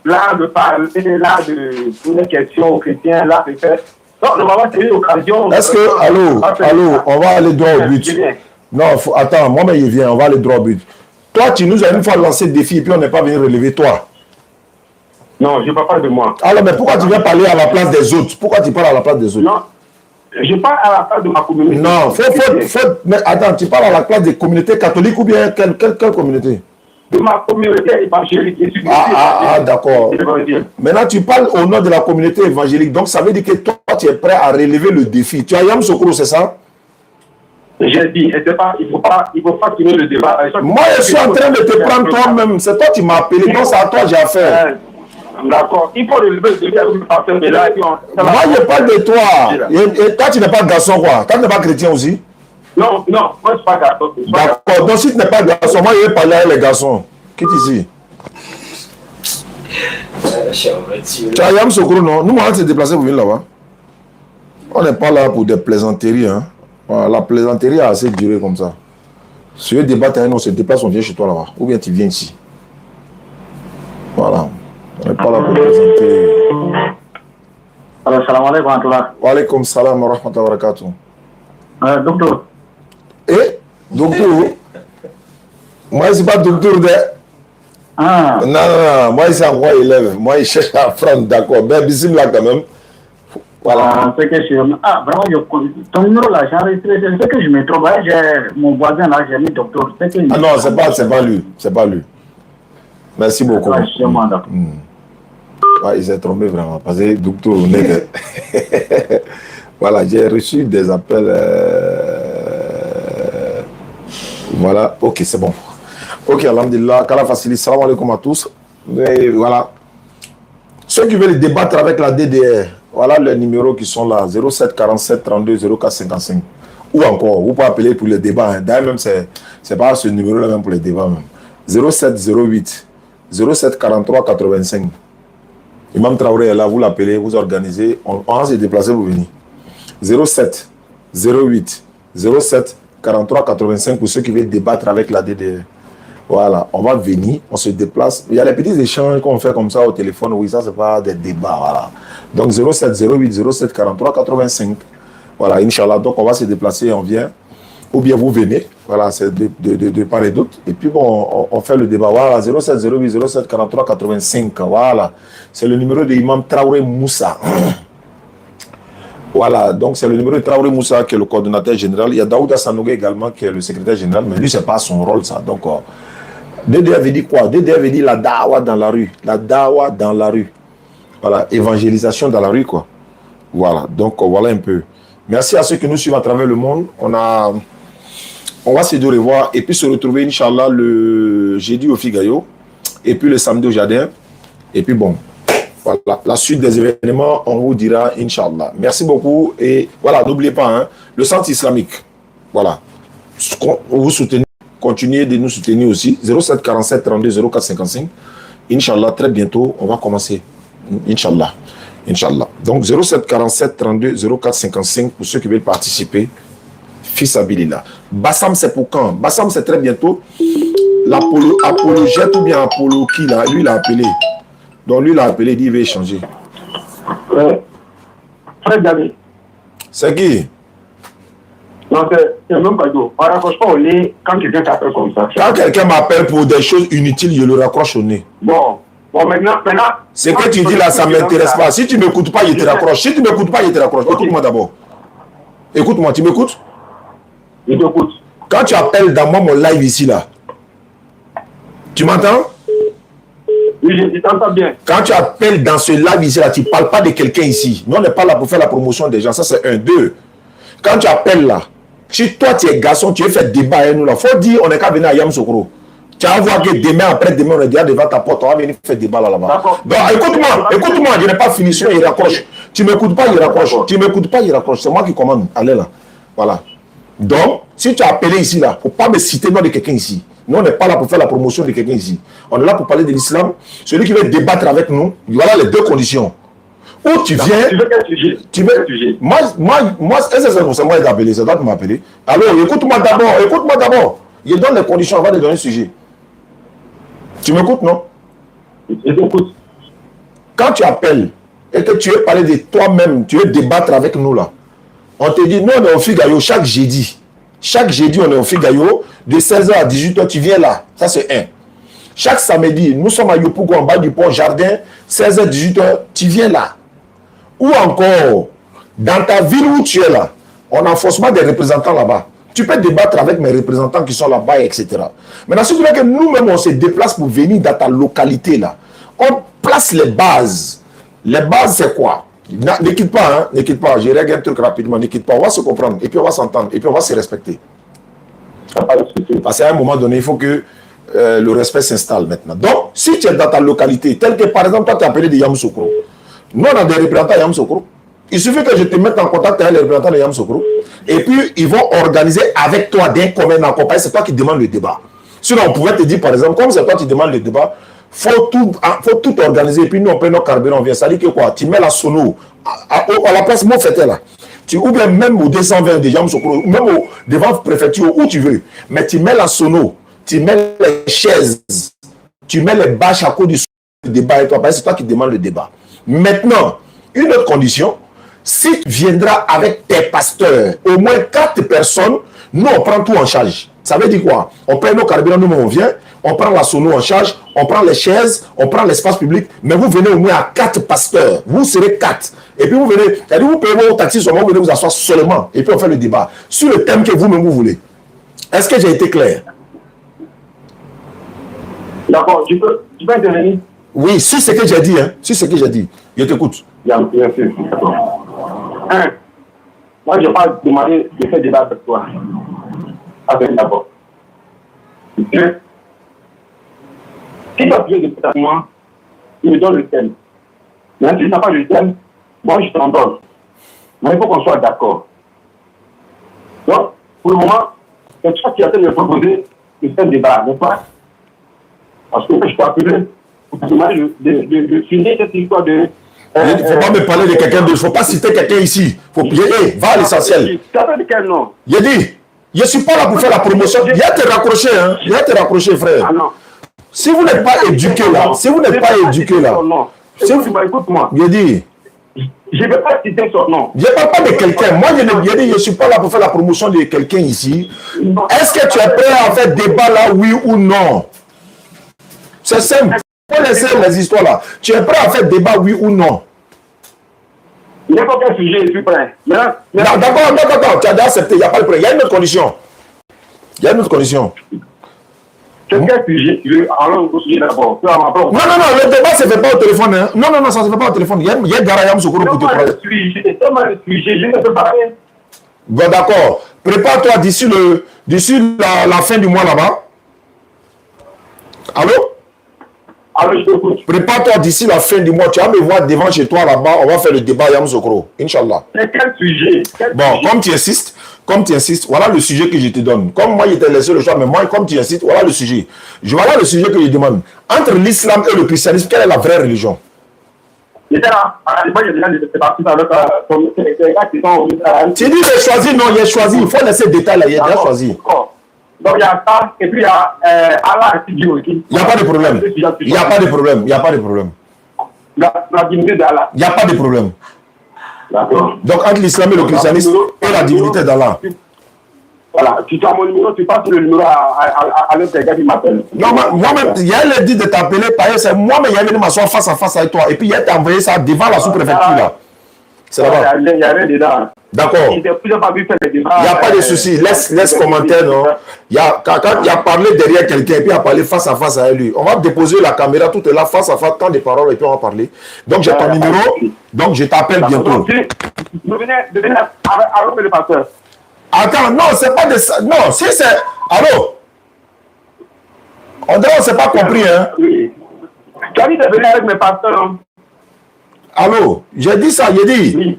l'art de parler, l'art de poser des questions aux chrétiens, l'art de faire. Donc, normalement, c'est une occasion. Est-ce que, allô, on va aller droit au but. Non, attends, moi, mais il vient, on va aller droit au but. Toi, tu nous as une fois lancé le défi et puis on n'est pas venu relever toi. Non, je ne parle pas de moi. Alors, mais pourquoi tu viens parler à la place des autres? Pourquoi tu parles à la place des autres? Non, je parle à la place de ma communauté. Non, mais attends, tu parles à la place des communautés catholiques ou bien quelle communauté? De ma communauté évangélique. D'accord. Maintenant, tu parles au nom de la communauté évangélique. Donc, ça veut dire que toi, tu es prêt à relever le défi. Tu as Yam Sokro, c'est ça? J'ai dit, il ne faut pas finir le débat. Moi, je suis en train de te prendre toi-même. C'est toi qui m'as appelé. Donc, c'est à toi que j'ai affaire. D'accord. Il faut relever le défi avec le pasteur. Moi, je parle de toi. Et toi, tu n'es pas garçon, quoi. Toi, tu n'es pas chrétien aussi? Non, moi, je ne suis pas garçon. D'accord. Donc, si tu n'es pas garçon, moi, je vais parler avec les garçons. Quitte ici. Tu as Yam Sokro, non? Nous, on va se déplacer pour venir là-bas. On n'est pas là pour des plaisanteries. Hein. Voilà, la plaisanterie a assez duré comme ça. Si tu veux débattre, on se déplace, on vient chez toi là-bas. Ou bien tu viens ici. Voilà. On n'est pas là pour plaisanter. Alors, salam alaikum wa rahmatullah. Wa alaikum salam wa rahmatullah wa barakatuh. Docteur. Eh? Docteur? Moi, je ne suis pas docteur de... Ah. Non. Moi, je suis encore élève. Moi, je cherche à apprendre, d'accord. Ben, bismillah quand même. Voilà. C'est que vraiment, ton numéro là, j'ai enregistré. C'est que je me trompe. J'ai mon voisin là, j'ai mis docteur. Ah non, c'est pas lui. C'est pas lui. Merci beaucoup. C'est moi, d'accord. Ouais, il s'est trompé vraiment. Parce que docteur, on est... Voilà, j'ai reçu des appels. Voilà, ok, c'est bon. Ok, alhamdulillah, Kala Fassili, salam alaikum à tous. Et voilà. Ceux qui veulent débattre avec la DDR, voilà les numéros qui sont là, 07 47 32 04 55. Ou encore, vous pouvez appeler pour les débats. Hein. D'ailleurs, même, c'est pas ce numéro-là même pour les débats. Même. 07 08 07 43 85. Imam Traoré est là, vous l'appelez, vous organisez. On va se déplacer pour venir. 07 08 07 43 85 pour ceux qui veulent débattre avec la DDR. Voilà, on va venir, on se déplace. Il y a des petits échanges qu'on fait comme ça au téléphone. Oui, ça, c'est pas des débats. Voilà. Donc, 07 08 07 43 85. Voilà, Inch'Allah. Donc, on va se déplacer, on vient. Ou bien vous venez. Voilà, c'est de part et d'autre. Et puis, bon, on fait le débat. Voilà, 07 08 07 43 85. Voilà. C'est le numéro de l'imam Traoré Moussa. Voilà, donc c'est le numéro de Traoré Moussa qui est le coordonnateur général. Il y a Daouda Sanogo également qui est le secrétaire général, mais lui, c'est pas son rôle, ça. Donc, DDR veut dire quoi? DDR veut dire la dawa dans la rue. La dawa dans la rue. Voilà, évangélisation dans la rue, quoi. Voilà, donc voilà un peu. Merci à ceux qui nous suivent à travers le monde. On va se revoir et puis se retrouver, Inch'Allah, le jeudi au Figayo et puis le samedi au Jardin. Et puis bon, voilà, la suite des événements, on vous dira, Inch'Allah. Merci beaucoup et voilà, n'oubliez pas, hein, le centre islamique, voilà, vous soutenez, continuez de nous soutenir aussi, 07 47 32 04 55. Inch'Allah, très bientôt, on va commencer, Inch'Allah. Inch'Allah. Donc 07 47 32 04 55 pour ceux qui veulent participer. Fils Abilillah. Bassam, c'est pour quand? Bassam, c'est très bientôt. L'apologète ou bien Apollo qui là, lui, il a appelé. Donc lui, il a appelé, il dit il va échanger. Très bien. C'est qui? Non, c'est même pas tout. On raccroche pas au nez quand quelqu'un t'appelle comme ça. Quand quelqu'un m'appelle pour des choses inutiles, je le raccroche au nez. Bon, maintenant. Ce que tu dis là, ça ne m'intéresse pas. Si tu ne m'écoutes pas, je te raccroche. Si tu ne m'écoutes pas, je te raccroche. Écoute-moi d'abord. Écoute-moi, tu m'écoutes? Je t'écoute. Quand tu appelles dans mon live ici là, tu m'entends? Oui, je t'entends bien. Quand tu appelles dans ce live ici là, tu ne parles pas de quelqu'un ici. Nous, on n'est pas là pour faire la promotion des gens. Ça, c'est un. Deux. Quand tu appelles là, si toi tu es garçon, tu veux faire débat avec nous là, faut dire on n'est qu'à venir à Yamoussoukro. Tu vas voir que demain, après-demain, on est déjà devant ta porte, on va venir faire débat là-bas. Donc écoute-moi, je n'ai pas fini, sinon il raccroche. Tu ne m'écoutes pas, il raccroche. Tu ne m'écoutes pas, il raccroche. C'est moi qui commande. Allez là. Voilà. Donc, si tu as appelé ici là, il ne faut pas me citer le nom de quelqu'un ici. Nous, on n'est pas là pour faire la promotion de quelqu'un ici. On est là pour parler de l'islam. Celui qui veut débattre avec nous, voilà les deux conditions. Ou tu viens. Tu veux quel sujet? Tu veux quel sujet? Moi, c'est moi qui ai appelé, c'est toi qui m'as appelé. Alors, écoute-moi d'abord. Je donne les conditions avant de donner le sujet. Tu m'écoutes, non? Je t'écoute. Quand tu appelles et que tu veux parler de toi-même, tu veux débattre avec nous là, on te dit, nous, on est au Figayo chaque jeudi. Chaque jeudi, on est au Figayo. De 16h à 18h, tu viens là. Ça, c'est un. Chaque samedi, nous sommes à Yopougo, en bas du pont Jardin. 16h, 18h, tu viens là. Ou encore, dans ta ville où tu es là, on a forcément des représentants là-bas. Tu peux débattre avec mes représentants qui sont là-bas, etc. Maintenant, si tu veux que nous-mêmes, on se déplace pour venir dans ta localité là, on place les bases. Les bases, c'est quoi? Ne quitte pas, hein, ne quitte pas. Je règle un truc rapidement, ne quitte pas. On va se comprendre, et puis on va s'entendre, et puis on va se respecter. Parce qu'à un moment donné, il faut que le respect s'installe maintenant. Donc, si tu es dans ta localité, tel que par exemple, toi, tu es appelé de Yamoussoukro. Nous, on a des représentants à Yamoussoukro. Il suffit que je te mette en contact avec les représentants de Yamoussoukro. Et puis, ils vont organiser avec toi d'un commun accompagné. C'est toi qui demandes le débat. Sinon, on pourrait te dire, par exemple, comme c'est toi qui demandes le débat, faut tout organiser. Et puis, nous, on prend nos carburants, on vient. Ça dit que quoi? Tu mets la sono à la place Mofeté là. Ou bien même au 220 de Yamoussoukro, même devant la préfecture, où tu veux. Mais tu mets la sono, tu mets les chaises, tu mets les bâches à cause du débat et toi. C'est toi qui demandes le débat. Maintenant, une autre condition, si tu viendras avec tes pasteurs, au moins 4 personnes, nous on prend tout en charge. Ça veut dire quoi? On prend nos carburants, nous on vient, on prend la sono en charge, on prend les chaises, on prend l'espace public, mais vous venez au moins à 4 pasteurs. Vous serez 4. Et puis vous venez, c'est-à-dire vous payez vos taxis seulement, vous venez vous asseoir seulement. Et puis on fait le débat sur le thème que vous-même vous voulez. Est-ce que j'ai été clair? D'accord, tu peux intervenir? Oui, sur ce que j'ai dit, hein. Sur ce que j'ai dit. Je t'écoute. Bien sûr, d'accord. Moi, je n'ai pas demandé de faire débat avec toi. Avec d'abord. Si tu as besoin de faire moi, il me donne le thème. Mais si tu n'as pas le thème, moi, je t'en donne. Mais il faut qu'on soit d'accord. Donc, pour le moment, c'est toi qui as de me proposer de faire débat, n'est-ce pas? Parce que je peux appeler pour te demander de finir cette histoire de... Il ne faut pas me parler de quelqu'un d'autre. Il ne faut pas citer quelqu'un ici. Va à l'essentiel. Tu appelles de quel nom? Il dit, je ne suis pas là pour faire la promotion. Il y a te raccrocher, hein. Il y a te raccrocher, frère. Ah non. Si vous n'êtes pas éduqué là, si vous n'êtes pas éduqué là, écoute-moi. Je dis, je ne vais pas citer son nom. Je ne parle pas de quelqu'un. Moi, je ne suis pas là pour faire la promotion de quelqu'un ici. Est-ce que tu es prêt à faire débat là, oui ou non? C'est simple. Il faut laisser les histoires là. Tu es prêt à faire débat, oui ou non? N'importe quel sujet, je suis prêt. D'accord, tu as déjà accepté, il n'y a pas de problème. Il y a une autre condition. Quel sujet tu veux? Alors, au sujet d'abord. Non, le débat ne se fait pas au téléphone. Hein. Non, ça ne se fait pas au téléphone. Il y a Garayam Soukoro pour te parler. C'est tellement de sujets, je ne peux pas rien. Bon, d'accord. Prépare-toi d'ici la fin du mois là-bas. Allô? Prépare-toi d'ici la fin du mois. Tu vas me voir devant chez toi là-bas. On va faire le débat Yam Sokro. Inch'Allah. Mais quel sujet? Comme tu insistes, voilà le sujet que je te donne. Comme moi, je t'ai laissé le choix, mais moi, comme tu insistes, voilà le sujet. Voilà le sujet que je demande. Entre l'islam et le christianisme, quelle est la vraie religion? J'étais là, moi j'ai déjà des parties avec les gars qui sont... Tu dis j'ai choisi, non, il a choisi, il faut laisser le détail là, il a déjà choisi. Donc il y a ça, et puis il y a Allah Studio aussi. Il n'y a pas de problème, il n'y a pas de problème, il n'y a pas de problème. La divinité d'Allah. Il n'y a pas de problème. D'accord. Donc entre l'islam et le christianisme et la divinité d'Allah. Voilà, tu as mon numéro, tu passes le numéro à l'un des gars qui m'appelle. Non, moi-même, il y a le dit de t'appeler, par exemple, c'est moi-même, il y a venu m'asseoir face à face avec toi, et puis il y a envoyé ça devant la sous-préfecture là. C'est là-bas. Il y a rien dedans. D'accord. Il n'y a pas de souci. Laisse commentaire, non. Quand il a parlé derrière quelqu'un, et puis il a parlé face à face avec lui. On va déposer la caméra, tout est là, face à face, tant de paroles, et puis on va parler. Donc j'ai ton numéro, donc je t'appelle bientôt. Venez avec le pasteur. Attends, non, c'est pas de ça. Non, si c'est... Allô? On dirait qu'on ne s'est pas compris, hein? Oui. Tu as dit de venir avec mes pasteurs. Allô? J'ai dit ça, j'ai dit. Oui.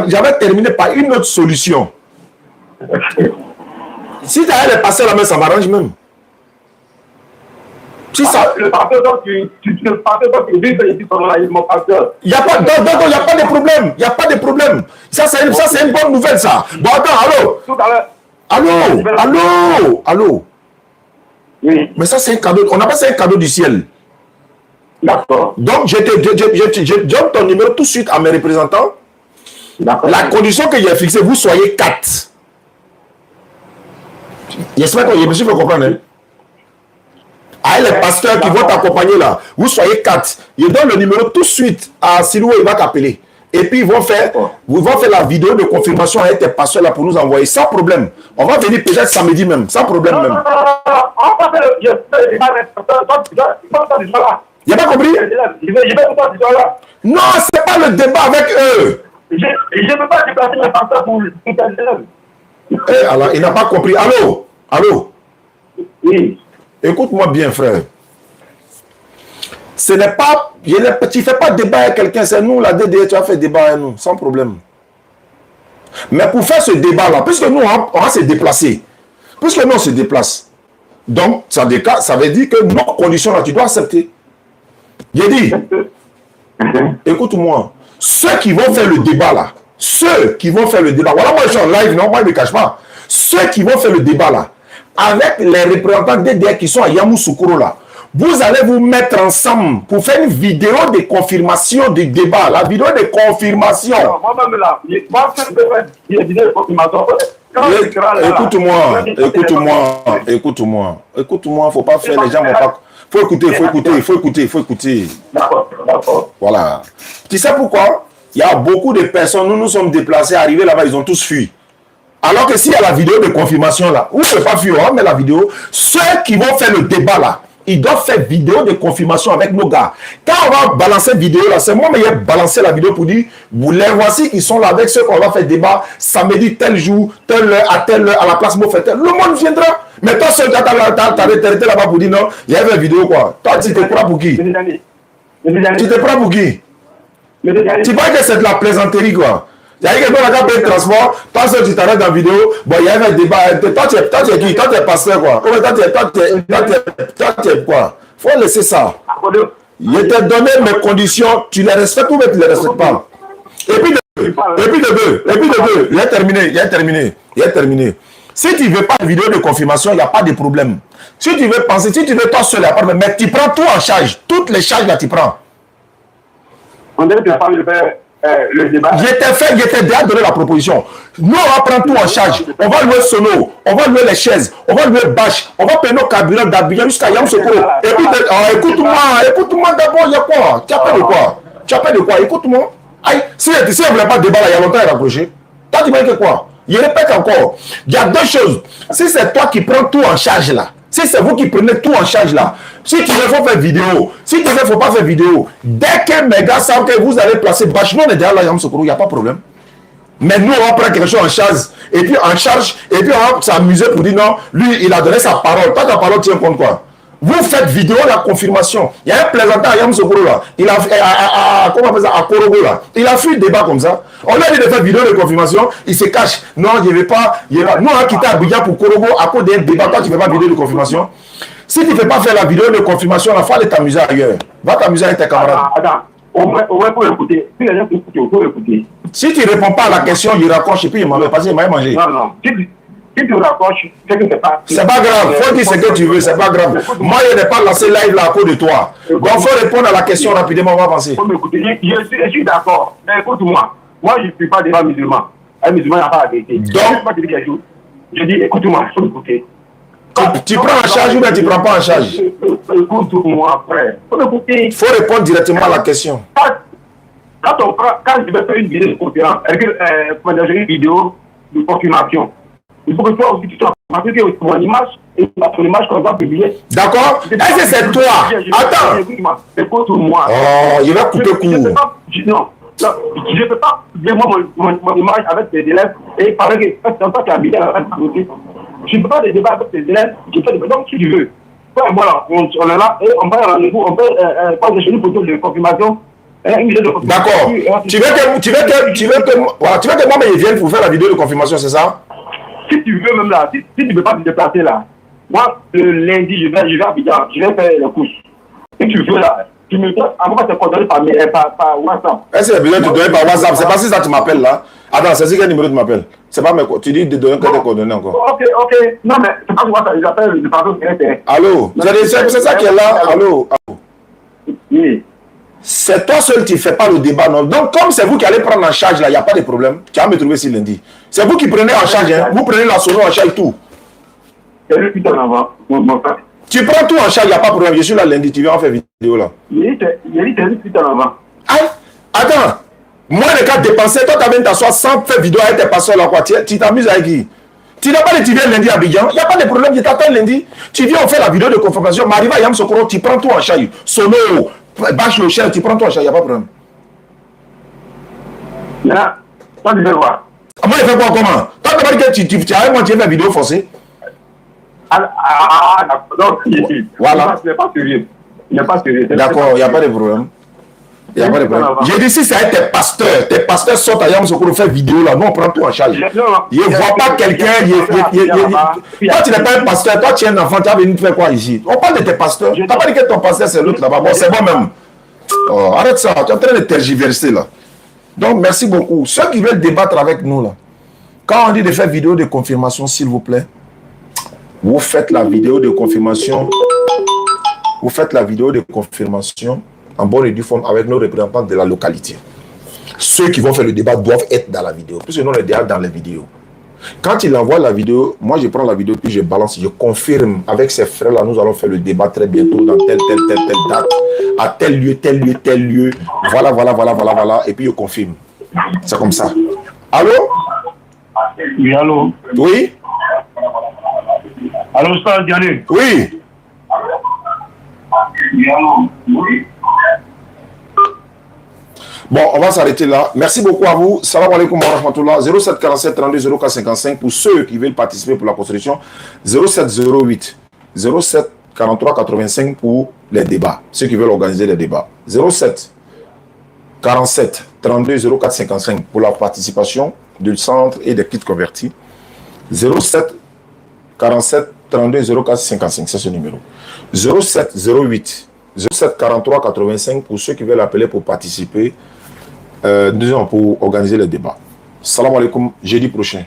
J'avais terminé par une autre solution. Si tu as les pasteurs là, mais ça m'arrange même. Si ça... Le pasteur, donc tu dis que mon pasteur. Il n'y a pas de problème. Il n'y a pas de problème. Ça, c'est une bonne nouvelle, ça. Bon, attends, allô? Tout à l'heure. Allô? Oui. Mais ça, c'est un cadeau. On appelle ça un cadeau du ciel. D'accord. Donc, je donne ton numéro tout de suite à mes représentants. D'accord. La condition que j'ai fixée, vous soyez 4. J'espère que je peux comprendre. Hein? Avec les pasteurs qui vont t'accompagner là, vous soyez 4. Je donne le numéro tout de suite à Silou, il va t'appeler. Et puis ils vont faire la vidéo de confirmation avec tes pasteurs là pour nous envoyer sans problème. On va venir peut-être samedi même, sans problème même. Il n'a pas compris? Non, c'est pas le débat avec eux. Je ne peux pas déplacer mes pasteurs pour le alors, il n'a pas compris. Allô? Oui. Écoute-moi bien, frère. Ce n'est pas... tu ne fais pas débat avec quelqu'un, c'est nous, la DDE, tu as fait débat avec nous, sans problème. Mais pour faire ce débat-là, puisque nous, on va se déplacer, puisque nous, on se déplace, donc, ça veut dire que nos conditions-là, tu dois accepter. J'ai dit, écoute-moi, ceux qui vont faire le débat, là, voilà, moi, je suis en live, non, moi, je ne me cache pas. Ceux qui vont faire le débat, là, avec les représentants DDR qui sont à Yamoussoukro, là, vous allez vous mettre ensemble pour faire une vidéo de confirmation du débat. La vidéo de confirmation. Moi-même là, écoute-moi, faut pas faire, les gens vont pas... Faut écouter. D'accord. Voilà. Tu sais pourquoi? Il y a beaucoup de personnes, nous sommes déplacés, arrivés là-bas, ils ont tous fui. Alors que s'il y a la vidéo de confirmation là, vous ne pouvez pas fuir, mais la vidéo, ceux qui vont faire le débat là, ils doivent faire vidéo de confirmation avec nos gars. Quand on va balancer vidéo là, c'est moi qui ai balancé la vidéo pour dire, vous les voici qui sont là avec ceux qu'on va faire débat samedi, tel jour, telle heure, à la place Mofetel. Le monde viendra. Mais toi seul, tu as là-bas pour dire non, il y avait une vidéo quoi. Toi, tu te prends pour qui? Tu te prends pour qui? Tu vois que c'est de la plaisanterie quoi. Il y a quelqu'un qui a payé le transport, toi seul tu t'arrêtes dans la vidéo, bon il y avait un débat, toi tu es qui? Toi tu es pasteur quoi? Toi tu es quoi? Faut laisser ça. Je t'ai donné mes conditions, tu les respectes ou tu ne les respectes pas. Et puis de deux, il est terminé. Si tu ne veux pas de vidéo de confirmation, il n'y a pas de problème. Si tu veux penser, si tu veux toi seul, il n'y a pas de problème, mais tu prends tout en charge, toutes les charges là tu prends. On dirait que tu n'as pas envie de faire le débat. Je t'ai déjà donné la proposition. Nous, on va prendre tout en charge. On va louer sono, on va louer les chaises, on va louer bâche, on va payer nos carburants d'Abidjan jusqu'à Yamoussoukro. Et puis, écoute-moi d'abord, il y a quoi? Tu as peur de quoi? Écoute-moi. Si on ne voulait pas débat là, il y a longtemps, il a accroché. Toi, tu m'as dit quoi? Je répète encore. Il y a deux choses. Si c'est toi qui prends tout en charge là, si c'est vous qui prenez tout en charge là, si tu veux, faut faire vidéo. Si tu veux, faut pas faire vidéo. Dès que mes gars savent que vous allez placer bâche, nous on est déjà là, Yamoussoukro, il n'y a pas de problème. Mais nous, on va prendre quelque chose en charge, et puis on va s'amuser pour dire non, lui, il a donné sa parole. Toi, ta parole tient compte quoi? Vous faites vidéo la confirmation. Il y a un plaisantant à Yamoussoukro là. Il a comment on appelle ça, à Korogo là. Il a fait le débat comme ça. On lui a dit de faire vidéo de confirmation. Il se cache. Non, je ne vais pas. Nous, on a quitté Abidjan pour Korogo à cause d'un débat. Toi, tu ne fais pas vidéo de confirmation. Si tu ne fais pas faire la vidéo de confirmation, il faut aller t'amuser ailleurs. Va t'amuser avec tes camarades. Au moins pour écouter. Si les gens écoutent, il faut écouter. Si tu ne réponds pas à la question, il raccroche et puis il m'en va passer, il m'a mangé. Non. Si tu raccroches, c'est que c'est pas... C'est pas grave, faut dire ce que tu veux, c'est pas grave. Moi, je n'ai pas lancé live là à cause de toi. Donc, il faut répondre à la question rapidement, on va avancer. Faut m'écouter. Je suis d'accord. Mais écoute-moi. Moi, je ne suis pas des musulmans. Un musulman n'a pas la vérité. Donc, je ne sais pas te dire quelque chose. Je dis, écoute-moi, il faut m'écouter. Tu prends en charge ou bien tu ne prends pas en charge? Écoute-moi, frère. Il faut m'écouter. Il faut répondre directement à la question. Quand je vais faire une vidéo de conférence, une vidéo de confirmation, il faut que toi aussi tu sois confirmé que mon image et ton image qu'on va publier. D'accord? Est-ce que c'est toi? Attends. Écoute-moi. Oh, il va couper court. Non, je ne peux pas publier mon image avec tes élèves et parler que c'est toi qui as habité à la côté. Je ne peux pas des débats avec tes élèves. Je fais des débats si tu veux. Voilà, on est là et on va rendez-vous, on peut prendre chez nous pour de confirmation. D'accord. Tu veux que moi je vienne pour faire la vidéo de confirmation, c'est ça? Si tu veux même là, si tu ne peux pas te déplacer là, moi le lundi je vais à Abidjan, je vais faire les courses. Si tu veux là, tu me donnes, avant de te coordonner par WhatsApp. Est-ce que c'est besoin de te donner par WhatsApp? C'est pas si ça tu m'appelles là. Attends, c'est quel numéro tu m'appelles? C'est pas mes tu dis de donner que tes coordonnées encore. Ok. Non mais c'est pas WhatsApp, j'appelle de façon directe. Allô? C'est ça qui est là. Allô? Oui. C'est toi seul qui ne fais pas le débat, non? Donc, comme c'est vous qui allez prendre en charge, là, il n'y a pas de problème. Tu vas me trouver ici lundi. C'est vous qui prenez en charge, hein? Vous prenez la sono en charge, tout. Tu prends tout en charge, il n'y a pas de problème. Je suis là lundi, tu viens en faire vidéo, là. Attends, moi, le cas dépenser, toi, tu viens t'asseoir sans faire vidéo avec tes pasteurs, là, quoi. Tu t'amuses avec qui? Tu n'as pas de tu viens lundi à Abidjan, il n'y a pas de problème, je t'attends lundi. Tu viens, on fait la vidéo de confirmation, m'arrive à Yam Sokoro, tu prends tout en charge. Sono, bâche le chien, tu prends toi en charge, il n'y a pas de problème. Là, toi, tu veux voir. Moi, je fais quoi, comment? Toi, tu m'as dit que tu as moi, tu fais la vidéo forcée. Donc, voilà. Il n'est pas sérieux. D'accord, il n'y a pas de problème. Il n'y a pas de problème. J'ai dit, si c'est avec tes pasteurs sortent à Yam Sokoro faire vidéo là, nous on prend tout en charge. Il ne voit pas quelqu'un. Toi, tu n'es pas un pasteur, toi, tu es un enfant, tu as venu faire quoi ici? On parle de tes pasteurs. Tu n'as pas dit que ton pasteur c'est l'autre là-bas. Bon, c'est moi-même. Oh, arrête ça, tu es en train de tergiverser là. Donc, merci beaucoup. Ceux qui veulent débattre avec nous là, quand on dit de faire vidéo de confirmation, s'il vous plaît, vous faites la vidéo de confirmation. Vous faites la vidéo de confirmation en bonne et due forme avec nos représentants de la localité. Ceux qui vont faire le débat doivent être dans la vidéo, puisque nous on est déjà dans les vidéos. Quand il envoie la vidéo, moi je prends la vidéo puis je balance, je confirme avec ces frères là, nous allons faire le débat très bientôt dans telle date, à tel lieu, voilà, et puis je confirme. C'est comme ça. Allô? Oui, allô? Oui? Allô, Star Diané? Oui? Oui, allô? Oui? Bon, on va s'arrêter là. Merci beaucoup à vous. Salam alaikum wa rahmatullah. 07 47 32 04 55 pour ceux qui veulent participer pour la construction. 07 08 07 43 85 pour les débats. Ceux qui veulent organiser les débats. 07 47 32 04 55 pour la participation du centre et des kits convertis. 07 47 32 04 55, c'est ce numéro. 07 08 07 43 85 pour ceux qui veulent appeler pour participer, disons pour organiser le débat. Salam alaikum, jeudi prochain.